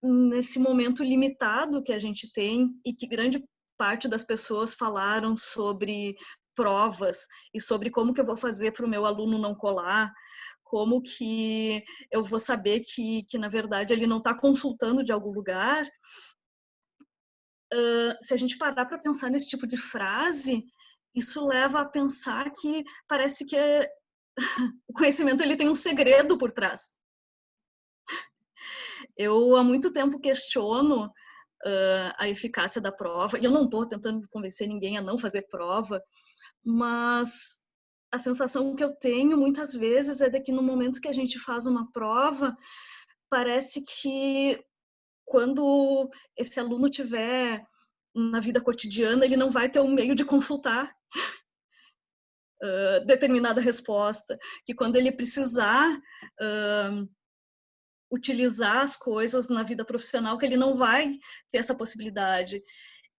nesse momento limitado que a gente tem e que grande parte das pessoas falaram sobre provas e sobre como que eu vou fazer para o meu aluno não colar, como que eu vou saber que na verdade ele não está consultando de algum lugar. Se a gente parar para pensar nesse tipo de frase, isso leva a pensar que parece que o conhecimento ele tem um segredo por trás. Eu há muito tempo questiono a eficácia da prova, e eu não estou tentando convencer ninguém a não fazer prova, mas a sensação que eu tenho muitas vezes é de que no momento que a gente faz uma prova, parece que quando esse aluno tiver na vida cotidiana, ele não vai ter um meio de consultar determinada resposta, que quando ele precisar utilizar as coisas na vida profissional, que ele não vai ter essa possibilidade.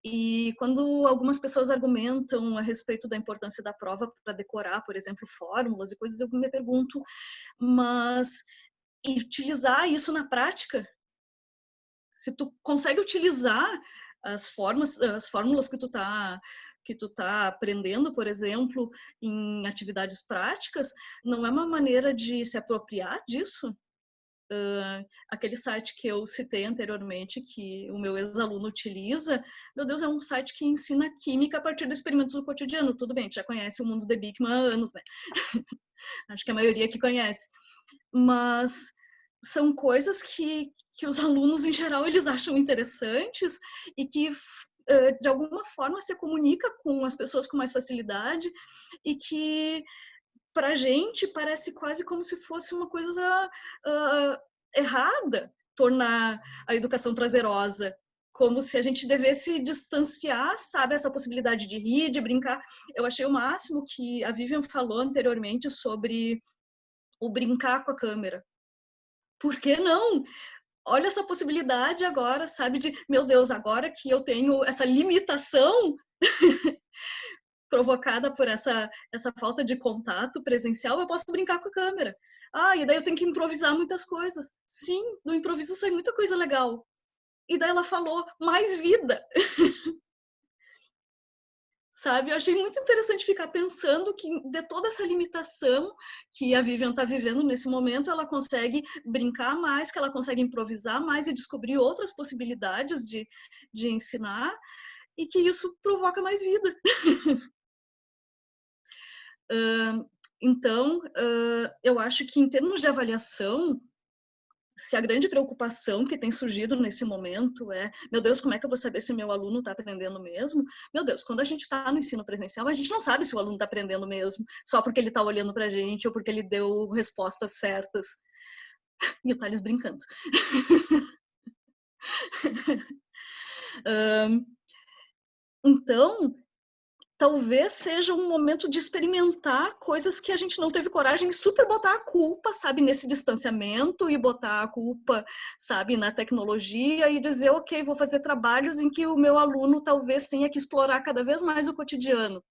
E quando algumas pessoas argumentam a respeito da importância da prova para decorar, por exemplo, fórmulas e coisas, eu me pergunto, mas e utilizar isso na prática? Se tu consegue utilizar as fórmulas que tu tá aprendendo, por exemplo, em atividades práticas, não é uma maneira de se apropriar disso? Aquele site que eu citei anteriormente, que o meu ex-aluno utiliza, meu Deus, é um site que ensina química a partir dos experimentos do cotidiano. Tudo bem, tu já conhece o mundo de Bikman há anos, né? Acho que a maioria aqui conhece. Mas são coisas que os alunos, em geral, eles acham interessantes e que, de alguma forma, se comunica com as pessoas com mais facilidade e que para a gente parece quase como se fosse uma coisa errada tornar a educação prazerosa, como se a gente devesse distanciar, sabe, essa possibilidade de rir, de brincar. Eu achei o máximo que a Vivian falou anteriormente sobre o brincar com a câmera. Por que não? Olha essa possibilidade agora, sabe, de, meu Deus, agora que eu tenho essa limitação provocada por essa falta de contato presencial, eu posso brincar com a câmera. E daí eu tenho que improvisar muitas coisas. Sim, do improviso sai muita coisa legal. E daí ela falou, mais vida. Sabe, eu achei muito interessante ficar pensando que de toda essa limitação que a Vivian está vivendo nesse momento, ela consegue brincar mais, que ela consegue improvisar mais e descobrir outras possibilidades de ensinar e que isso provoca mais vida. Então, eu acho que em termos de avaliação, se a grande preocupação que tem surgido nesse momento é, meu Deus, como é que eu vou saber se o meu aluno está aprendendo mesmo? Meu Deus, quando a gente está no ensino presencial, a gente não sabe se o aluno está aprendendo mesmo, só porque ele está olhando para a gente ou porque ele deu respostas certas. E o Thales brincando. Então, talvez seja um momento de experimentar coisas que a gente não teve coragem de super botar a culpa, sabe, nesse distanciamento e botar a culpa, sabe, na tecnologia e dizer, ok, vou fazer trabalhos em que o meu aluno talvez tenha que explorar cada vez mais o cotidiano.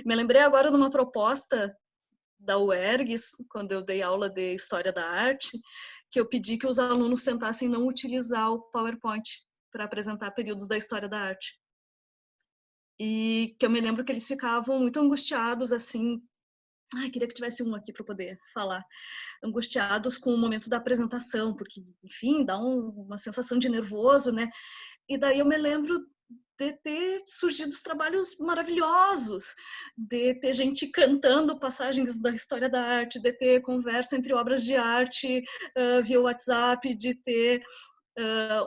Me lembrei agora de uma proposta da UERGS, quando eu dei aula de História da Arte, que eu pedi que os alunos tentassem não utilizar o PowerPoint para apresentar períodos da História da Arte. E que eu me lembro que eles ficavam muito angustiados, assim, Ai, queria que tivesse um aqui para poder falar. Angustiados com o momento da apresentação, porque, enfim, dá uma sensação de nervoso, né? E daí eu me lembro de ter surgido os trabalhos maravilhosos, de ter gente cantando passagens da história da arte, de ter conversa entre obras de arte via WhatsApp, de ter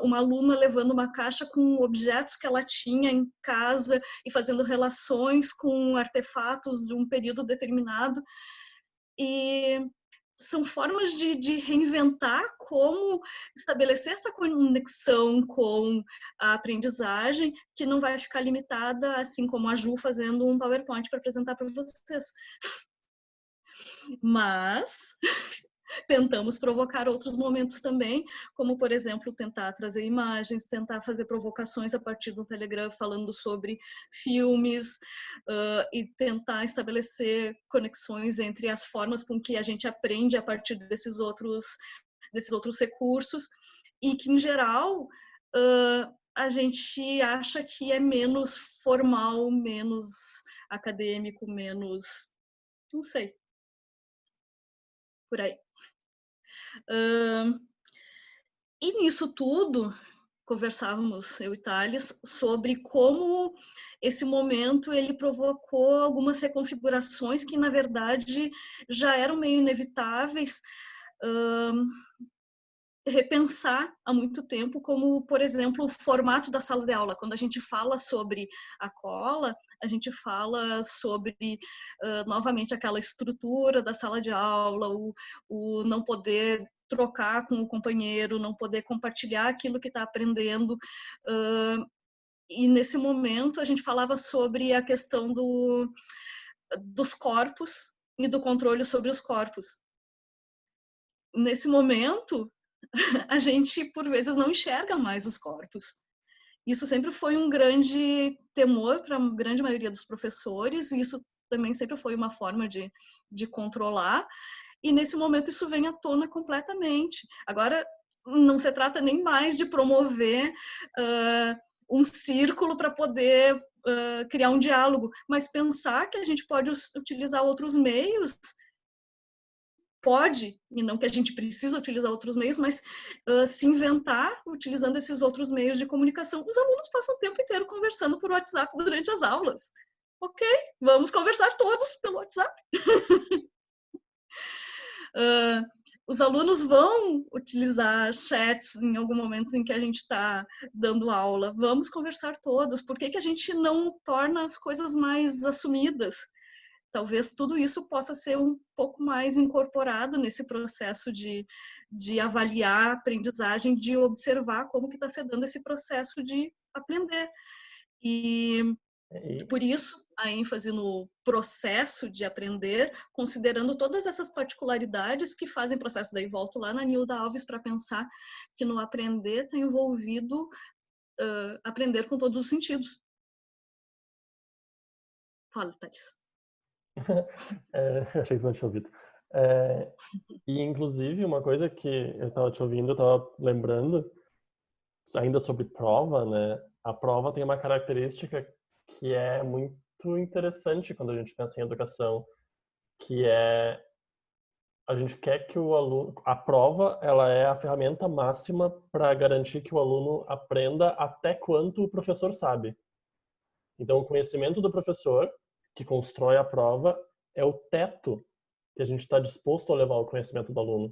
uma aluna levando uma caixa com objetos que ela tinha em casa e fazendo relações com artefatos de um período determinado. E são formas de reinventar como estabelecer essa conexão com a aprendizagem, que não vai ficar limitada, assim como a Ju fazendo um PowerPoint para apresentar para vocês. Mas tentamos provocar outros momentos também, como, por exemplo, tentar trazer imagens, tentar fazer provocações a partir do Telegram falando sobre filmes e tentar estabelecer conexões entre as formas com que a gente aprende a partir desses outros recursos e que, em geral, a gente acha que é menos formal, menos acadêmico, menos... não sei. Por aí. E nisso tudo, conversávamos, eu e Thales, sobre como esse momento ele provocou algumas reconfigurações que, na verdade, já eram meio inevitáveis, repensar há muito tempo, como, por exemplo, o formato da sala de aula. Quando a gente fala sobre a cola, a gente fala sobre, novamente, aquela estrutura da sala de aula, o não poder trocar com o companheiro, não poder compartilhar aquilo que está aprendendo. E nesse momento a gente falava sobre a questão dos corpos e do controle sobre os corpos. Nesse momento, a gente, por vezes, não enxerga mais os corpos. Isso sempre foi um grande temor para a grande maioria dos professores, e isso também sempre foi uma forma de controlar. E nesse momento isso vem à tona completamente. Agora, não se trata nem mais de promover um círculo para poder criar um diálogo, mas pensar que a gente pode utilizar outros meios, pode, e não que a gente precisa utilizar outros meios, mas se inventar utilizando esses outros meios de comunicação. Os alunos passam o tempo inteiro conversando por WhatsApp durante as aulas. Ok, vamos conversar todos pelo WhatsApp. Os alunos vão utilizar chats em alguns momentos em que a gente está dando aula. Vamos conversar todos. Por que a gente não torna as coisas mais assumidas? Talvez tudo isso possa ser um pouco mais incorporado nesse processo de avaliar a aprendizagem, de observar como que está se dando esse processo de aprender. E por isso, a ênfase no processo de aprender, considerando todas essas particularidades que fazem o processo. Daí volto lá na Nilda Alves para pensar que no aprender está envolvido aprender com todos os sentidos. Fala, Thales. Achei que não tinha ouvido. E, inclusive, uma coisa que eu estava te ouvindo, eu estava lembrando, ainda sobre prova, né? A prova tem uma característica que é muito interessante quando a gente pensa em educação, que é a gente quer que o aluno... A prova, ela é a ferramenta máxima para garantir que o aluno aprenda até quanto o professor sabe. Então, o conhecimento do professor, que constrói a prova, é o teto que a gente está disposto a levar o conhecimento do aluno.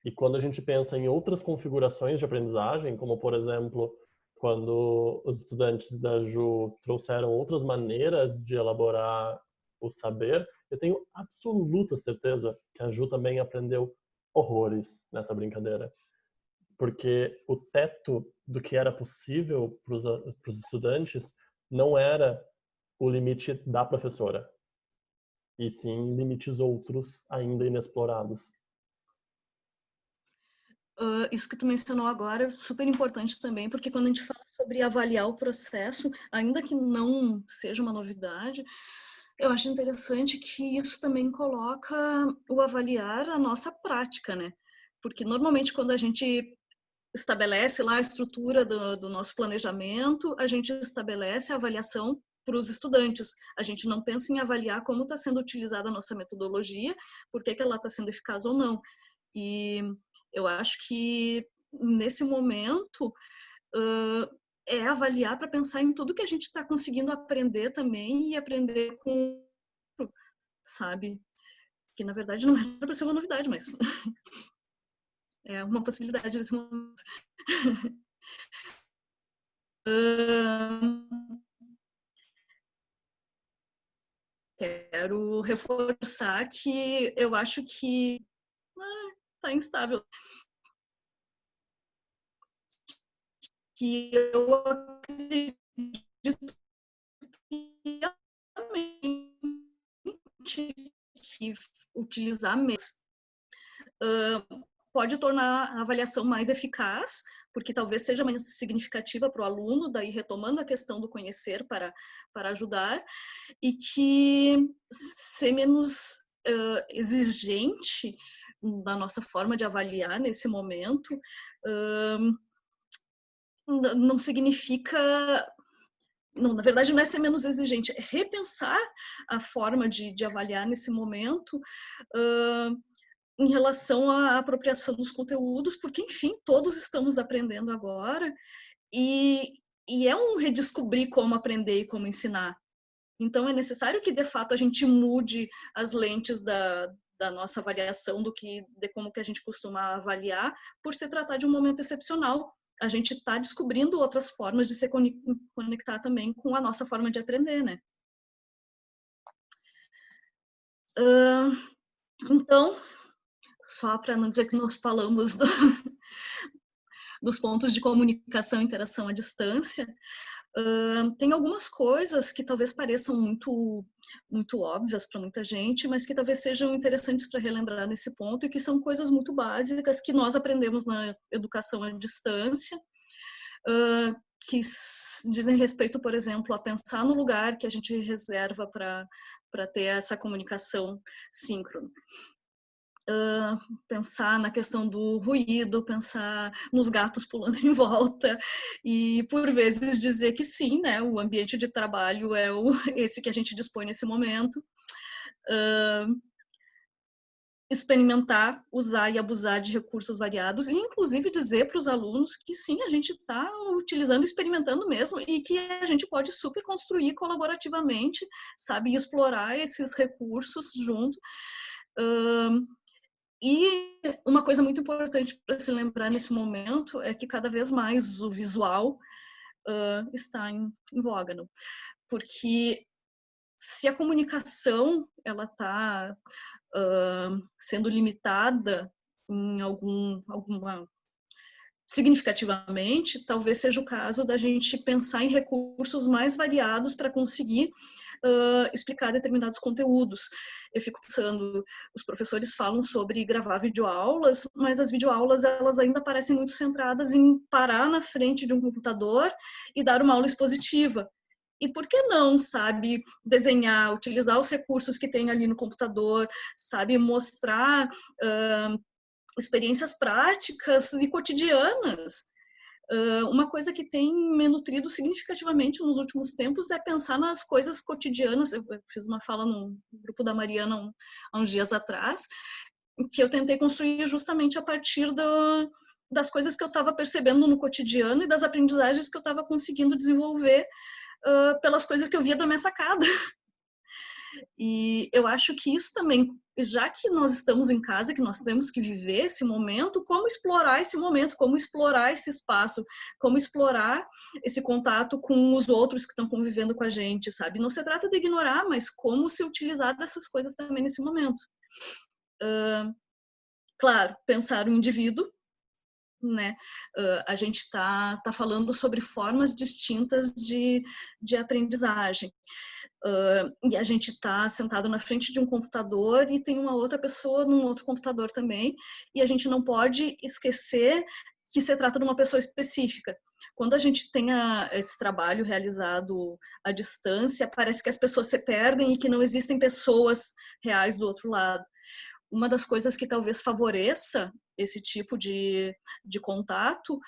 E quando a gente pensa em outras configurações de aprendizagem, como, por exemplo, quando os estudantes da Ju trouxeram outras maneiras de elaborar o saber, eu tenho absoluta certeza que a Ju também aprendeu horrores nessa brincadeira. Porque o teto do que era possível para os estudantes não era o limite da professora, e sim limites outros ainda inexplorados. Isso que tu mencionou agora é super importante também, porque quando a gente fala sobre avaliar o processo, ainda que não seja uma novidade, eu acho interessante que isso também coloca o avaliar a nossa prática, né? Porque normalmente quando a gente estabelece lá a estrutura do nosso planejamento, a gente estabelece a avaliação para os estudantes. A gente não pensa em avaliar como está sendo utilizada a nossa metodologia, por que ela está sendo eficaz ou não. E eu acho que nesse momento é avaliar para pensar em tudo que a gente está conseguindo aprender também e aprender com, sabe? Que na verdade não era para ser uma novidade, mas é uma possibilidade nesse momento. Quero reforçar que eu acho que está instável. Que eu acredito que utilizar mesmo pode tornar a avaliação mais eficaz, porque talvez seja mais significativa para o aluno, daí retomando a questão do conhecer para ajudar, e que ser menos exigente na nossa forma de avaliar nesse momento não significa... Não, na verdade, não é ser menos exigente, é repensar a forma de avaliar nesse momento em relação à apropriação dos conteúdos, porque, enfim, todos estamos aprendendo agora e é um redescobrir como aprender e como ensinar. Então, é necessário que, de fato, a gente mude as lentes da nossa avaliação, de como que a gente costuma avaliar, por se tratar de um momento excepcional. A gente está descobrindo outras formas de se conectar também com a nossa forma de aprender, né? Então, só para não dizer que nós falamos dos pontos de comunicação e interação à distância, tem algumas coisas que talvez pareçam muito óbvias para muita gente, mas que talvez sejam interessantes para relembrar nesse ponto e que são coisas muito básicas que nós aprendemos na educação à distância, que dizem respeito, por exemplo, a pensar no lugar que a gente reserva para ter essa comunicação síncrona. Pensar na questão do ruído, pensar nos gatos pulando em volta e, por vezes, dizer que sim, né, o ambiente de trabalho é esse que a gente dispõe nesse momento. Experimentar, usar e abusar de recursos variados e, inclusive, dizer para os alunos que sim, a gente está utilizando, experimentando mesmo e que a gente pode super construir colaborativamente, sabe, e explorar esses recursos junto. E uma coisa muito importante para se lembrar nesse momento é que cada vez mais o visual está em voga, não? Porque se a comunicação ela está sendo limitada em alguma significativamente, talvez seja o caso da gente pensar em recursos mais variados para conseguir explicar determinados conteúdos. Eu fico pensando, os professores falam sobre gravar videoaulas, mas as videoaulas elas ainda parecem muito centradas em parar na frente de um computador e dar uma aula expositiva. E por que não, sabe, desenhar, utilizar os recursos que tem ali no computador, sabe, mostrar experiências práticas e cotidianas. Uma coisa que tem me nutrido significativamente nos últimos tempos é pensar nas coisas cotidianas. Eu fiz uma fala no grupo da Mariana há uns dias atrás, que eu tentei construir justamente a partir das coisas que eu estava percebendo no cotidiano e das aprendizagens que eu estava conseguindo desenvolver pelas coisas que eu via da minha sacada. E eu acho que isso também, já que nós estamos em casa, que nós temos que viver esse momento, como explorar esse momento, como explorar esse espaço, como explorar esse contato com os outros que estão convivendo com a gente, sabe? Não se trata de ignorar, mas como se utilizar dessas coisas também nesse momento. Claro, pensar o indivíduo, né? A gente está falando sobre formas distintas de aprendizagem. E a gente está sentado na frente de um computador e tem uma outra pessoa num outro computador também, e a gente não pode esquecer que se trata de uma pessoa específica. Quando a gente tem esse trabalho realizado à distância, parece que as pessoas se perdem e que não existem pessoas reais do outro lado. Uma das coisas que talvez favoreça esse tipo de contato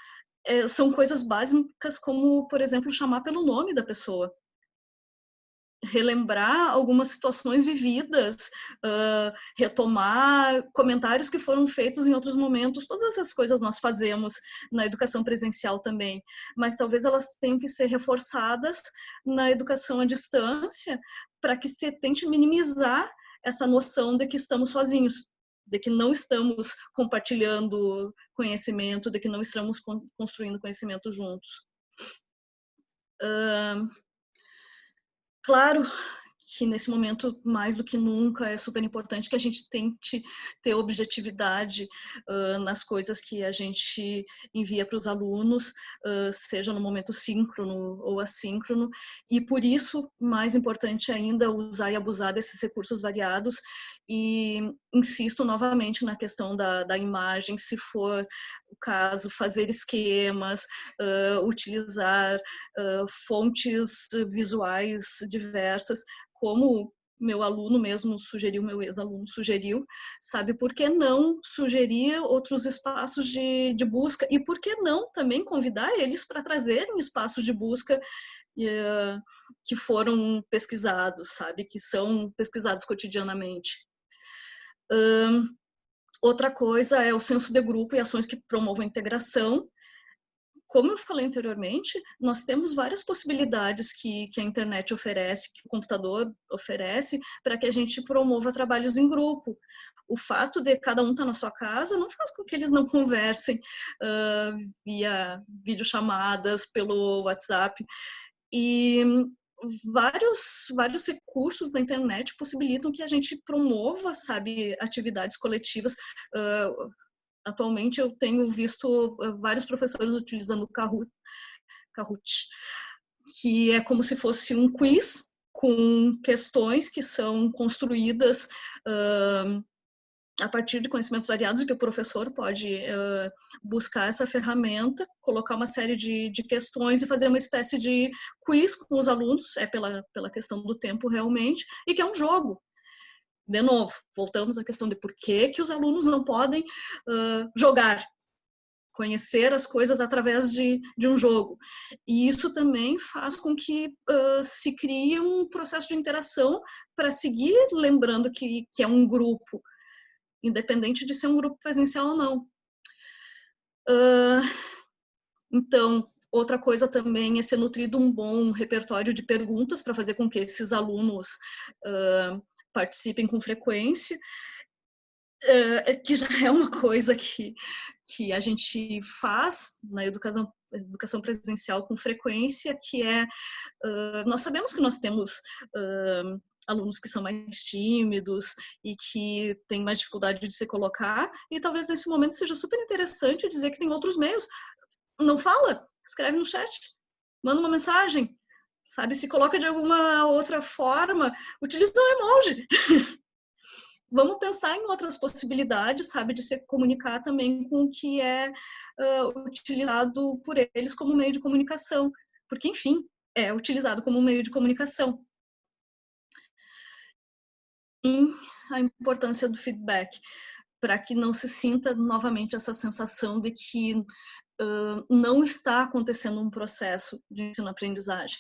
são coisas básicas como, por exemplo, chamar pelo nome da pessoa. relembrar algumas situações vividas, retomar comentários que foram feitos em outros momentos. Todas essas coisas nós fazemos na educação presencial também, mas talvez elas tenham que ser reforçadas na educação à distância, para que se tente minimizar essa noção de que estamos sozinhos, de que não estamos compartilhando conhecimento, de que não estamos construindo conhecimento juntos. Claro que nesse momento, mais do que nunca, é super importante que a gente tente ter objetividade nas coisas que a gente envia para os alunos, seja no momento síncrono ou assíncrono, e por isso, mais importante ainda, usar e abusar desses recursos variados, e insisto novamente na questão da imagem, se for o caso, fazer esquemas, utilizar fontes visuais diversas, como meu aluno mesmo sugeriu, meu ex-aluno sugeriu, sabe? Por que não sugerir outros espaços de busca? E por que não também convidar eles para trazerem espaços de busca que foram pesquisados, sabe? Que são pesquisados cotidianamente. Outra coisa é o senso de grupo e ações que promovam a integração. Como eu falei anteriormente, nós temos várias possibilidades que a internet oferece, que o computador oferece, para que a gente promova trabalhos em grupo. O fato de cada um estar na sua casa não faz com que eles não conversem via videochamadas, pelo WhatsApp. E vários recursos da internet possibilitam que a gente promova, sabe, atividades coletivas. Atualmente eu tenho visto vários professores utilizando o Kahoot, que é como se fosse um quiz com questões que são construídas a partir de conhecimentos variados, e que o professor pode buscar essa ferramenta, colocar uma série de questões e fazer uma espécie de quiz com os alunos, pela questão do tempo realmente, e que é um jogo. De novo, voltamos à questão de por que os alunos não podem jogar, conhecer as coisas através de um jogo. E isso também faz com que se crie um processo de interação para seguir lembrando que é um grupo, independente de ser um grupo presencial ou não. Então, outra coisa também é ser nutrido um bom repertório de perguntas para fazer com que esses alunos participem com frequência, que já é uma coisa que a gente faz na educação presencial com frequência, que é, nós sabemos que nós temos alunos que são mais tímidos e que têm mais dificuldade de se colocar, e talvez nesse momento seja super interessante dizer que tem outros meios. Não fala, escreve no chat, manda uma mensagem, sabe, se coloca de alguma outra forma, utiliza um emoji. Vamos pensar em outras possibilidades, sabe, de se comunicar também com o que é utilizado por eles como meio de comunicação, porque, enfim, é utilizado como meio de comunicação. E a importância do feedback, para que não se sinta novamente essa sensação de que não está acontecendo um processo de ensino-aprendizagem.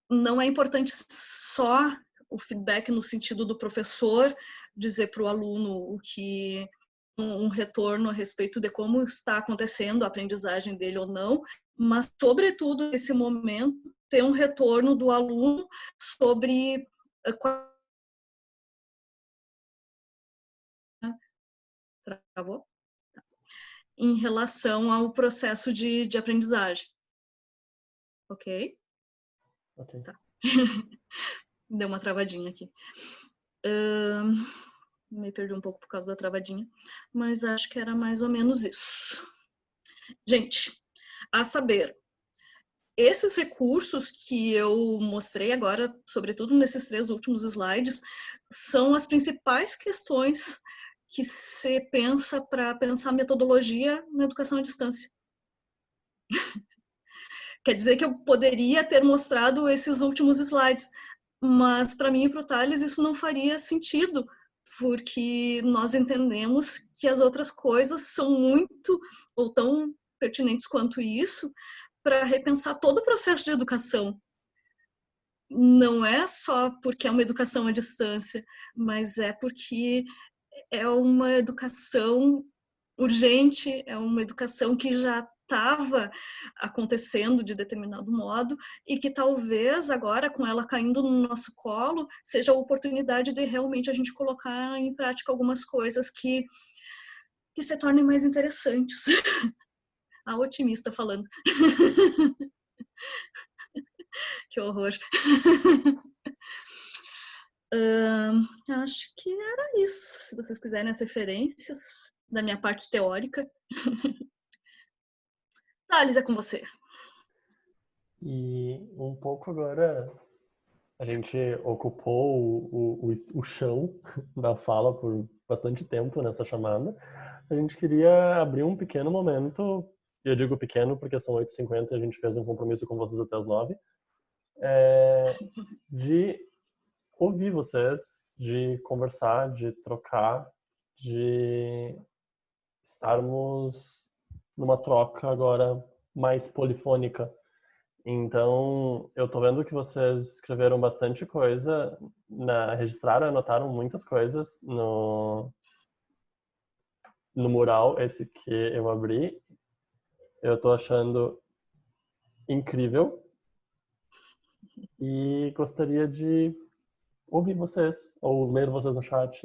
Não é importante só o feedback no sentido do professor dizer para o aluno o que um retorno a respeito de como está acontecendo a aprendizagem dele ou não, mas sobretudo nesse momento ter um retorno do aluno sobre travou? Em relação ao processo de aprendizagem. Ok? Ok. Tá. Deu uma travadinha aqui. Me perdi um pouco por causa da travadinha, mas acho que era mais ou menos isso. Gente, a saber, esses recursos que eu mostrei agora, sobretudo nesses 3 últimos slides, são as principais questões que se pensa para pensar metodologia na educação à distância. Quer dizer que eu poderia ter mostrado esses últimos slides, mas para mim e para o Thales isso não faria sentido, porque nós entendemos que as outras coisas são muito ou tão pertinentes quanto isso para repensar todo o processo de educação. não é só porque é uma educação à distância, mas é porque é uma educação urgente, é uma educação que já estava acontecendo de determinado modo e que talvez agora, com ela caindo no nosso colo, seja a oportunidade de realmente a gente colocar em prática algumas coisas que se tornem mais interessantes. A otimista falando. Que horror. Acho que era isso. Se vocês quiserem as referências da minha parte teórica. Thales, é com você. E um pouco agora, a gente ocupou o chão da fala por bastante tempo nessa chamada. A gente queria abrir um pequeno momento, e eu digo pequeno porque são 8h50 e a gente fez um compromisso com vocês até as 9, de ouvir vocês, de conversar, de trocar, de estarmos numa troca agora mais polifônica. Então, eu tô vendo que vocês escreveram bastante coisa, registraram, anotaram muitas coisas no mural, esse que eu abri. Eu tô achando incrível e gostaria de ouvir vocês, ou ler vocês no chat.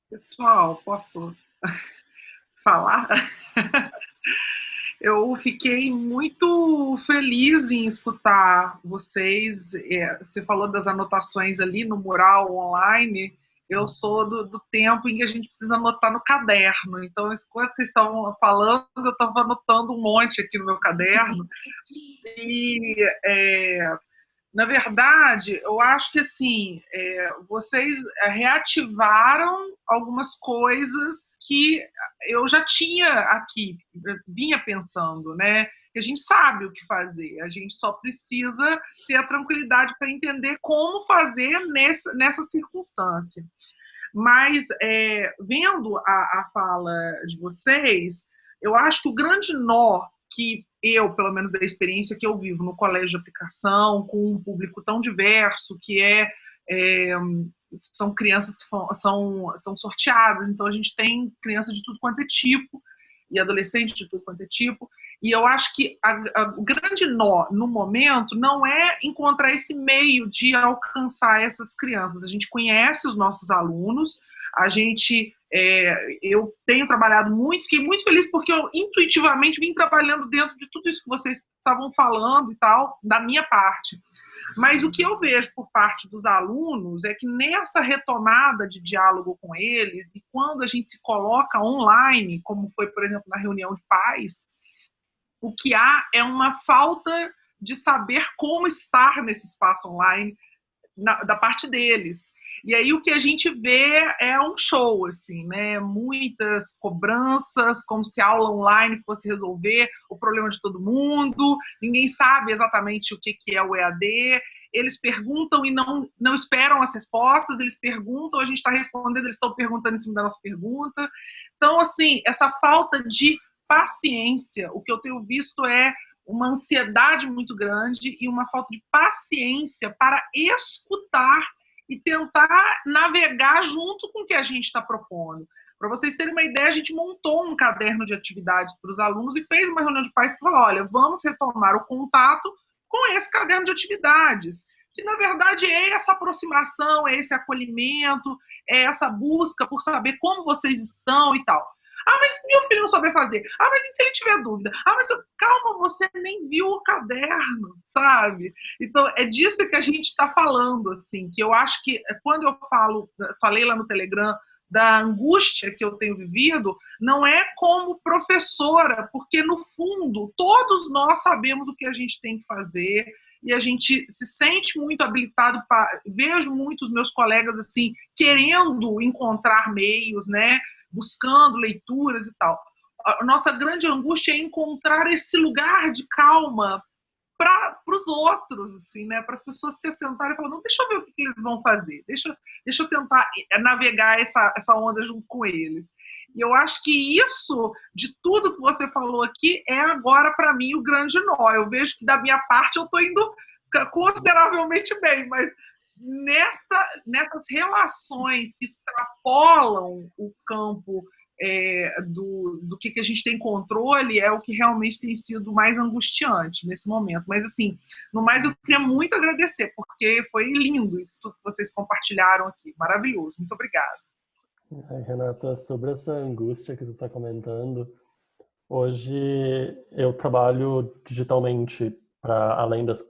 Pessoal, posso falar? Eu fiquei muito feliz em escutar vocês. Você falou das anotações ali no mural online. Eu sou do tempo em que a gente precisa anotar no caderno. Então, enquanto vocês estavam falando, eu estava anotando um monte aqui no meu caderno. E, na verdade, eu acho que assim, vocês reativaram algumas coisas que eu já tinha aqui, vinha pensando, né? Que a gente sabe o que fazer, a gente só precisa ter a tranquilidade para entender como fazer nessa circunstância. Mas, vendo a fala de vocês, eu acho que o grande nó que eu, pelo menos da experiência que eu vivo no colégio de aplicação, com um público tão diverso, que são crianças que são sorteadas, então a gente tem criança de tudo quanto é tipo, e adolescente de tudo quanto é tipo, e eu acho que o grande nó no momento não é encontrar esse meio de alcançar essas crianças. A gente conhece os nossos alunos, eu tenho trabalhado muito, fiquei muito feliz porque eu intuitivamente vim trabalhando dentro de tudo isso que vocês estavam falando e tal, da minha parte. Mas o que eu vejo por parte dos alunos é que nessa retomada de diálogo com eles, e quando a gente se coloca online, como foi, por exemplo, na reunião de pais, o que há é uma falta de saber como estar nesse espaço online da parte deles. E aí o que a gente vê é um show, assim, né? Muitas cobranças, como se a aula online fosse resolver o problema de todo mundo, ninguém sabe exatamente o que é o EAD, eles perguntam e não esperam as respostas, eles perguntam, a gente está respondendo, eles estão perguntando em cima da nossa pergunta. Então, assim, essa falta de paciência, o que eu tenho visto é uma ansiedade muito grande e uma falta de paciência para escutar e tentar navegar junto com o que a gente está propondo. Para vocês terem uma ideia, a gente montou um caderno de atividades para os alunos e fez uma reunião de pais que falou, olha, vamos retomar o contato com esse caderno de atividades, que na verdade é essa aproximação, é esse acolhimento, é essa busca por saber como vocês estão e tal. Ah, mas se meu filho não souber fazer? Ah, mas e se ele tiver dúvida? Ah, mas calma, você nem viu o caderno, sabe? Então, é disso que a gente está falando, assim, que eu acho que quando eu falei lá no Telegram da angústia que eu tenho vivido, não é como professora, porque no fundo, todos nós sabemos o que a gente tem que fazer, e a gente se sente muito habilitado, vejo muitos meus colegas, assim, querendo encontrar meios, né? Buscando leituras e tal. A nossa grande angústia é encontrar esse lugar de calma para os outros, assim, né? Para as pessoas se assentarem e falar, não, deixa eu ver o que eles vão fazer, deixa eu tentar navegar essa onda junto com eles. E eu acho que isso, de tudo que você falou aqui, é agora, para mim, o grande nó. Eu vejo que, da minha parte, eu estou indo consideravelmente bem, mas nessas relações que extrapolam o campo do que a gente tem controle, é o que realmente tem sido mais angustiante nesse momento. Mas, assim, no mais, eu queria muito agradecer, porque foi lindo isso tudo que vocês compartilharam aqui. Maravilhoso. Muito obrigada. Renata, sobre essa angústia que tu está comentando, hoje eu trabalho digitalmente para além dos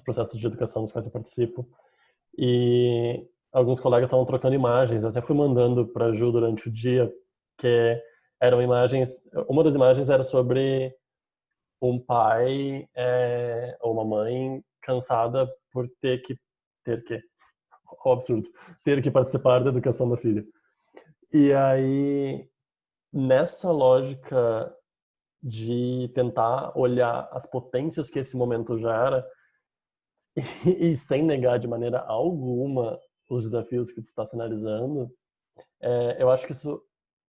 processos de educação dos quais eu participo, e alguns colegas estavam trocando imagens, eu até fui mandando para a Ju durante o dia, que eram imagens, uma das imagens era sobre um pai ou uma mãe cansada por ter que oh, absurdo, ter que participar da educação da filha. E aí, nessa lógica de tentar olhar as potências que esse momento gera e sem negar de maneira alguma os desafios que tu está sinalizando, eu acho que isso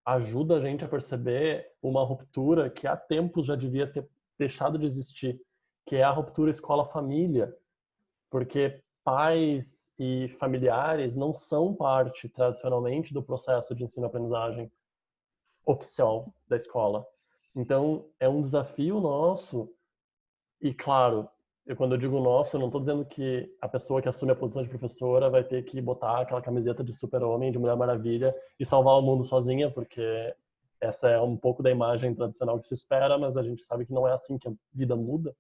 ajuda a gente a perceber uma ruptura que há tempos já devia ter deixado de existir, que é a ruptura escola-família, porque pais e familiares não são parte, tradicionalmente, do processo de ensino-aprendizagem oficial da escola. Então, é um desafio nosso, e claro, quando eu digo nosso, eu não estou dizendo que a pessoa que assume a posição de professora vai ter que botar aquela camiseta de super-homem, de Mulher Maravilha, e salvar o mundo sozinha, porque essa é um pouco da imagem tradicional que se espera, mas a gente sabe que não é assim que a vida muda.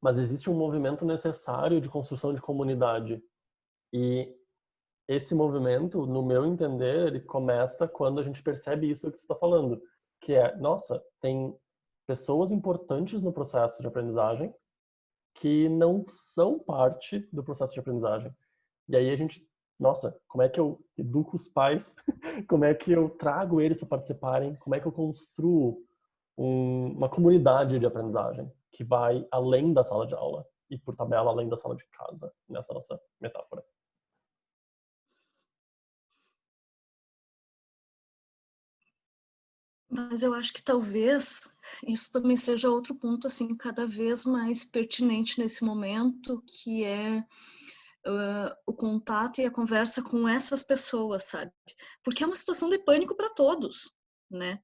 Mas existe um movimento necessário de construção de comunidade. E esse movimento, no meu entender, ele começa quando a gente percebe isso que tu está falando, que é, nossa, tem pessoas importantes no processo de aprendizagem que não são parte do processo de aprendizagem. E aí a gente, nossa, como é que eu educo os pais? Como é que eu trago eles para participarem? Como é que eu construo uma comunidade de aprendizagem que vai além da sala de aula e, por tabela, além da sala de casa, nessa nossa metáfora? Mas eu acho que talvez isso também seja outro ponto, assim, cada vez mais pertinente nesse momento, que é o contato e a conversa com essas pessoas, sabe? Porque é uma situação de pânico para todos, né?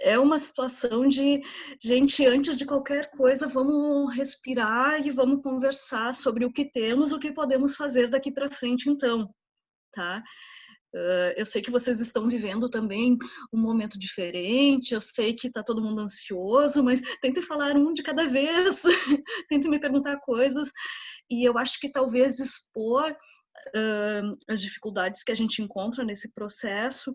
É uma situação de, gente, antes de qualquer coisa, vamos respirar e vamos conversar sobre o que temos, o que podemos fazer daqui para frente, então, tá? Eu sei que vocês estão vivendo também um momento diferente, eu sei que está todo mundo ansioso, mas tentem falar um de cada vez, tentem me perguntar coisas, e eu acho que talvez expor as dificuldades que a gente encontra nesse processo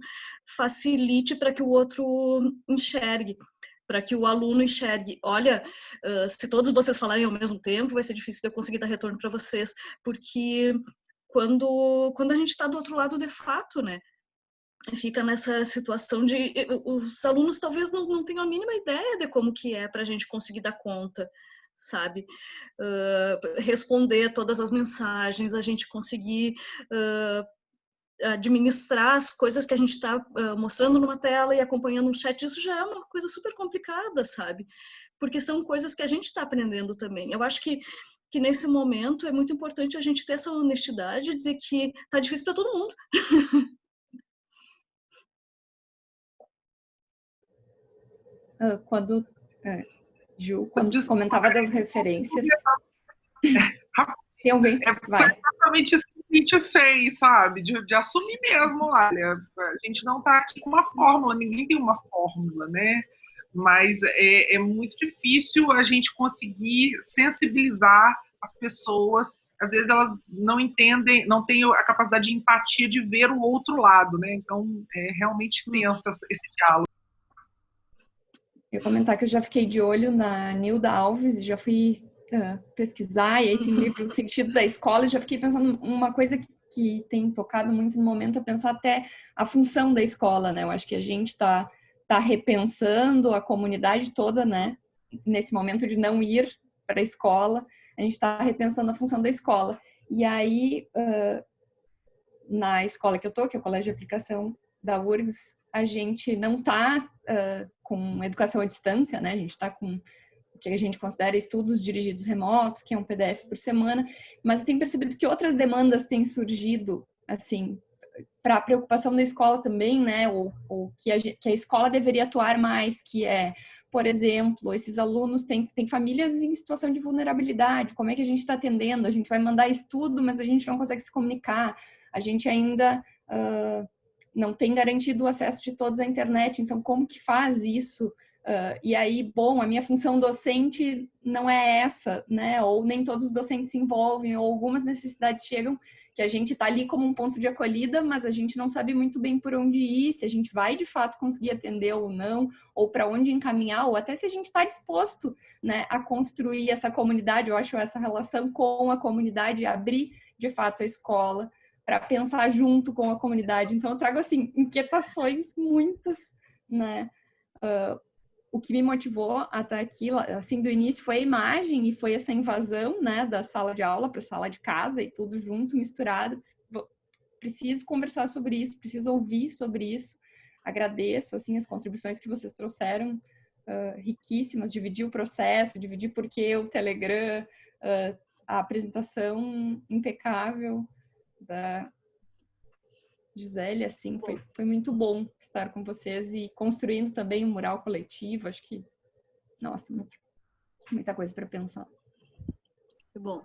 facilite para que o outro enxergue, para que o aluno enxergue, olha, se todos vocês falarem ao mesmo tempo, vai ser difícil de eu conseguir dar retorno para vocês, porque quando a gente está do outro lado de fato, né, fica nessa situação de os alunos talvez não tenham a mínima ideia de como que é para a gente conseguir dar conta, sabe? Responder todas as mensagens, a gente conseguir administrar as coisas que a gente está mostrando numa tela e acompanhando um chat, isso já é uma coisa super complicada, sabe? Porque são coisas que a gente está aprendendo também. Eu acho que nesse momento é muito importante a gente ter essa honestidade de que tá difícil para todo mundo. Quando tu comentava das referências, tem alguém? Vai. Exatamente isso que a gente fez, sabe? De assumir mesmo, olha, a gente não está aqui com uma fórmula, ninguém tem uma fórmula, né? Mas é muito difícil a gente conseguir sensibilizar as pessoas. Às vezes elas não entendem, não têm a capacidade de empatia de ver o outro lado, né? Então, é realmente tenso esse diálogo. Eu ia comentar que eu já fiquei de olho na Nilda Alves, já fui pesquisar, e aí tem livro O Sentido da Escola, e já fiquei pensando uma coisa que tem tocado muito no momento, é pensar até a função da escola, né? Eu acho que a gente tá repensando a comunidade toda, né? Nesse momento de não ir para a escola, a gente está repensando a função da escola. E aí, na escola que eu tô, que é o Colégio de Aplicação da URGS, a gente não está com educação à distância, né? A gente está com o que a gente considera estudos dirigidos remotos, que é um PDF por semana, mas eu tenho percebido que outras demandas têm surgido, assim, para a preocupação da escola também, né? Ou que a escola deveria atuar mais, que é, por exemplo, esses alunos têm famílias em situação de vulnerabilidade, como é que a gente está atendendo? A gente vai mandar estudo, mas a gente não consegue se comunicar, a gente ainda não tem garantido o acesso de todos à internet, então como que faz isso? E aí, bom, a minha função docente não é essa, né? Ou nem todos os docentes se envolvem, ou algumas necessidades chegam que a gente está ali como um ponto de acolhida, mas a gente não sabe muito bem por onde ir, se a gente vai de fato conseguir atender ou não, ou para onde encaminhar, ou até se a gente está disposto, né, a construir essa comunidade, eu acho essa relação com a comunidade, abrir de fato a escola, para pensar junto com a comunidade. Então eu trago, assim, inquietações muitas, né? O que me motivou até aqui, assim, do início foi a imagem e foi essa invasão, né, da sala de aula para a sala de casa e tudo junto, misturado. Preciso conversar sobre isso, preciso ouvir sobre isso. Agradeço, assim, as contribuições que vocês trouxeram, riquíssimas, dividir o processo, dividir porque o Telegram, a apresentação impecável da Gisele, assim, foi muito bom estar com vocês e construindo também um mural coletivo. Acho que, nossa, muita coisa para pensar. Que bom.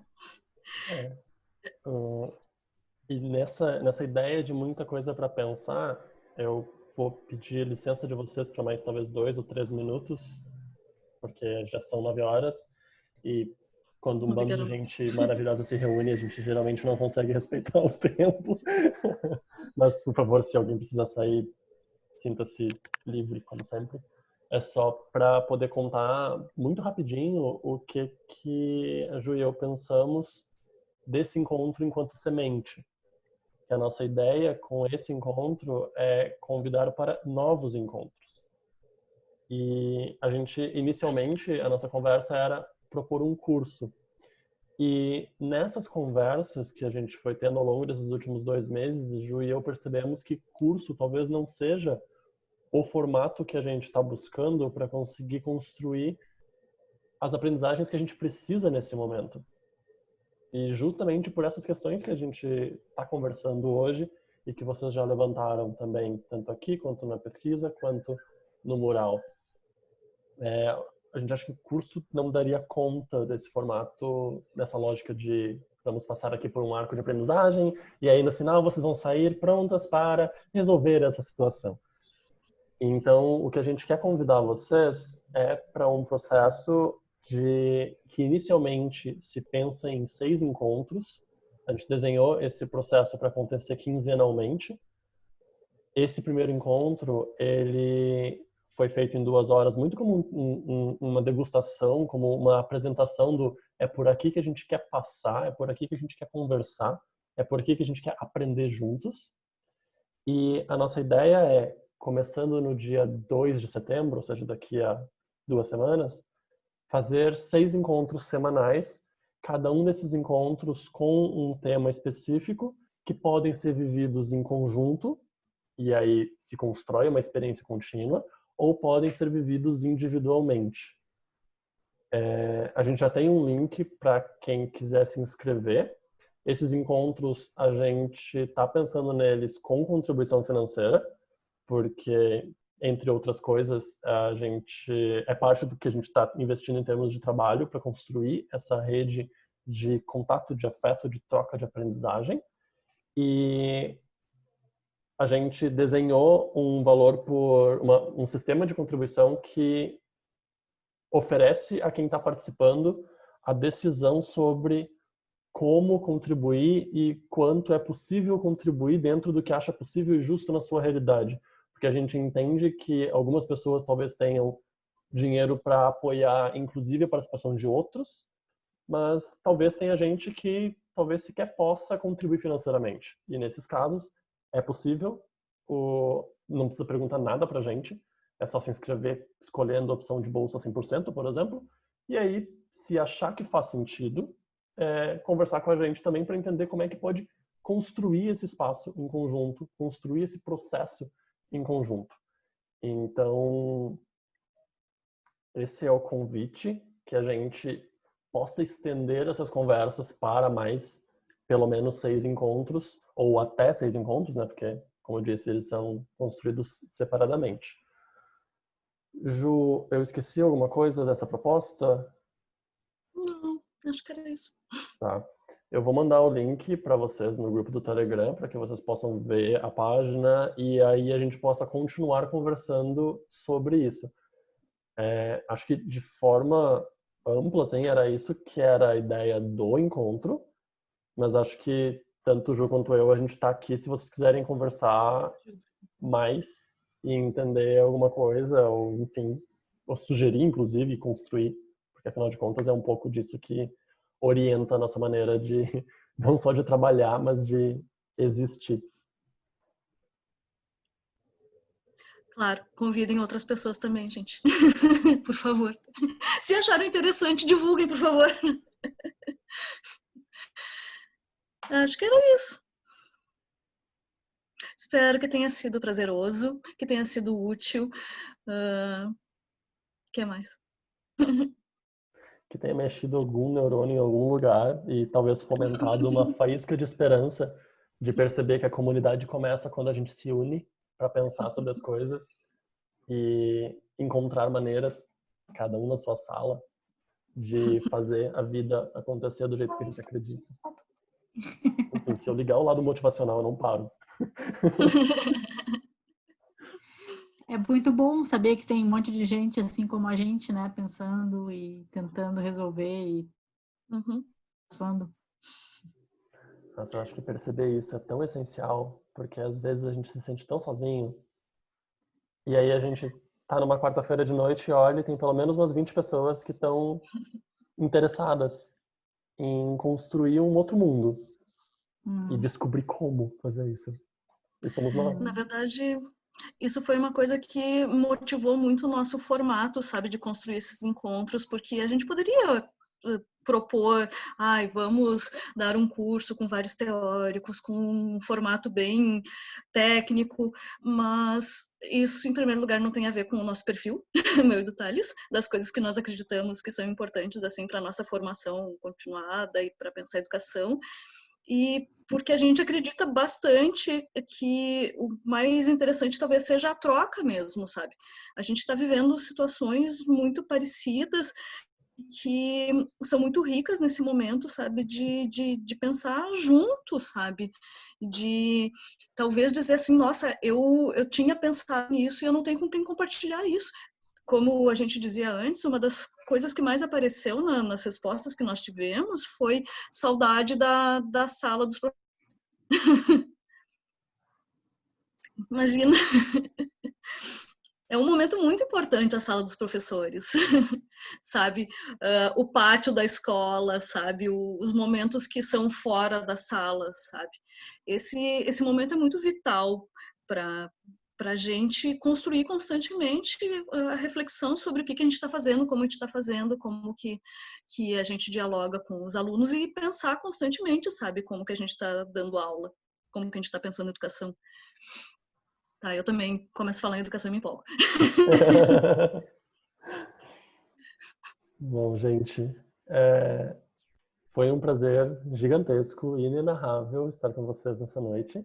E nessa ideia de muita coisa para pensar, eu vou pedir licença de vocês para mais talvez 2 ou 3 minutos, porque já são 9 horas e quando um bando de gente maravilhosa se reúne, a gente geralmente não consegue respeitar o tempo. Mas, por favor, se alguém precisar sair, sinta-se livre, como sempre. É só para poder contar muito rapidinho o que a Ju e eu pensamos desse encontro enquanto semente. Que a nossa ideia com esse encontro é convidar para novos encontros. E a gente, inicialmente, a nossa conversa era propor um curso. E nessas conversas que a gente foi tendo ao longo desses últimos 2 meses, Ju e eu percebemos que curso talvez não seja o formato que a gente está buscando para conseguir construir as aprendizagens que a gente precisa nesse momento. E justamente por essas questões que a gente está conversando hoje e que vocês já levantaram também, tanto aqui quanto na pesquisa, quanto no mural. A gente acha que o curso não daria conta desse formato, dessa lógica de vamos passar aqui por um arco de aprendizagem e aí no final vocês vão sair prontas para resolver essa situação. Então, o que a gente quer convidar vocês é para um processo que inicialmente se pensa em 6 encontros. A gente desenhou esse processo para acontecer quinzenalmente. Esse primeiro encontro, ele foi feito em 2 horas, muito como uma degustação, como uma apresentação do é por aqui que a gente quer passar, é por aqui que a gente quer conversar, é por aqui que a gente quer aprender juntos. E a nossa ideia é, começando no dia 2 de setembro, ou seja, daqui a 2 semanas, fazer 6 encontros semanais, cada um desses encontros com um tema específico, que podem ser vividos em conjunto, e aí se constrói uma experiência contínua, ou podem ser vividos individualmente. A gente já tem um link para quem quiser se inscrever. Esses encontros, a gente está pensando neles com contribuição financeira, porque, entre outras coisas, a gente é parte do que a gente está investindo em termos de trabalho para construir essa rede de contato, de afeto, de troca de aprendizagem. E a gente desenhou um valor por um sistema de contribuição que oferece a quem está participando a decisão sobre como contribuir e quanto é possível contribuir dentro do que acha possível e justo na sua realidade. Porque a gente entende que algumas pessoas talvez tenham dinheiro para apoiar, inclusive, a participação de outros, mas talvez tenha gente que talvez sequer possa contribuir financeiramente. E nesses casos, é possível, não precisa perguntar nada pra gente, é só se inscrever escolhendo a opção de bolsa 100%, por exemplo, e aí, se achar que faz sentido, conversar com a gente também para entender como é que pode construir esse espaço em conjunto, construir esse processo em conjunto. Então, esse é o convite, que a gente possa estender essas conversas para mais, pelo menos 6 encontros, ou até 6 encontros, né? Porque, como eu disse, eles são construídos separadamente. Ju, eu esqueci alguma coisa dessa proposta? Não, acho que era isso. Tá. Eu vou mandar o link para vocês no grupo do Telegram, para que vocês possam ver a página e aí a gente possa continuar conversando sobre isso. Acho que de forma ampla, assim, era isso que era a ideia do encontro, mas acho que tanto o Ju quanto eu, a gente está aqui se vocês quiserem conversar mais e entender alguma coisa, ou enfim, ou sugerir, inclusive, construir, porque afinal de contas é um pouco disso que orienta a nossa maneira de, não só de trabalhar, mas de existir. Claro, convidem outras pessoas também, gente. Por favor. Se acharam interessante, divulguem, por favor. Acho que era isso. Espero que tenha sido prazeroso, que tenha sido útil. Que mais? Que tenha mexido algum neurônio em algum lugar e talvez fomentado uma faísca de esperança de perceber que a comunidade começa quando a gente se une para pensar sobre as coisas e encontrar maneiras, cada um na sua sala, de fazer a vida acontecer do jeito que a gente acredita. Enfim, se eu ligar o lado motivacional, eu não paro. É muito bom saber que tem um monte de gente assim como a gente, né, pensando e tentando resolver e passando. Nossa, eu acho que perceber isso é tão essencial, porque às vezes a gente se sente tão sozinho. E aí a gente tá numa quarta-feira de noite e olha e tem pelo menos umas 20 pessoas que estão interessadas em construir um outro mundo e descobrir como fazer isso. E somos nós. Na verdade, isso foi uma coisa que motivou muito o nosso formato, sabe, de construir esses encontros, porque a gente poderia propor, vamos dar um curso com vários teóricos, com um formato bem técnico, mas isso, em primeiro lugar, não tem a ver com o nosso perfil, meu e do Thales, das coisas que nós acreditamos que são importantes, assim, para a nossa formação continuada e para pensar a educação. E porque a gente acredita bastante que o mais interessante talvez seja a troca mesmo, sabe? A gente está vivendo situações muito parecidas que são muito ricas nesse momento, sabe? De pensar junto, sabe? De talvez dizer assim, nossa, eu tinha pensado nisso e eu não tenho com quem compartilhar isso. Como a gente dizia antes, uma das coisas que mais apareceu nas respostas que nós tivemos foi saudade da sala dos professores. Imagina. É um momento muito importante a sala dos professores, sabe? O pátio da escola, sabe? Os momentos que são fora da sala, sabe? Esse momento é muito vital para a gente construir constantemente a reflexão sobre o que a gente está fazendo, como a gente está fazendo, como que a gente dialoga com os alunos e pensar constantemente, sabe? Como que a gente está dando aula, como que a gente está pensando em educação. Tá, eu também começo a falar em educação e me empolgo. Bom, gente, foi um prazer gigantesco e inenarrável estar com vocês nessa noite.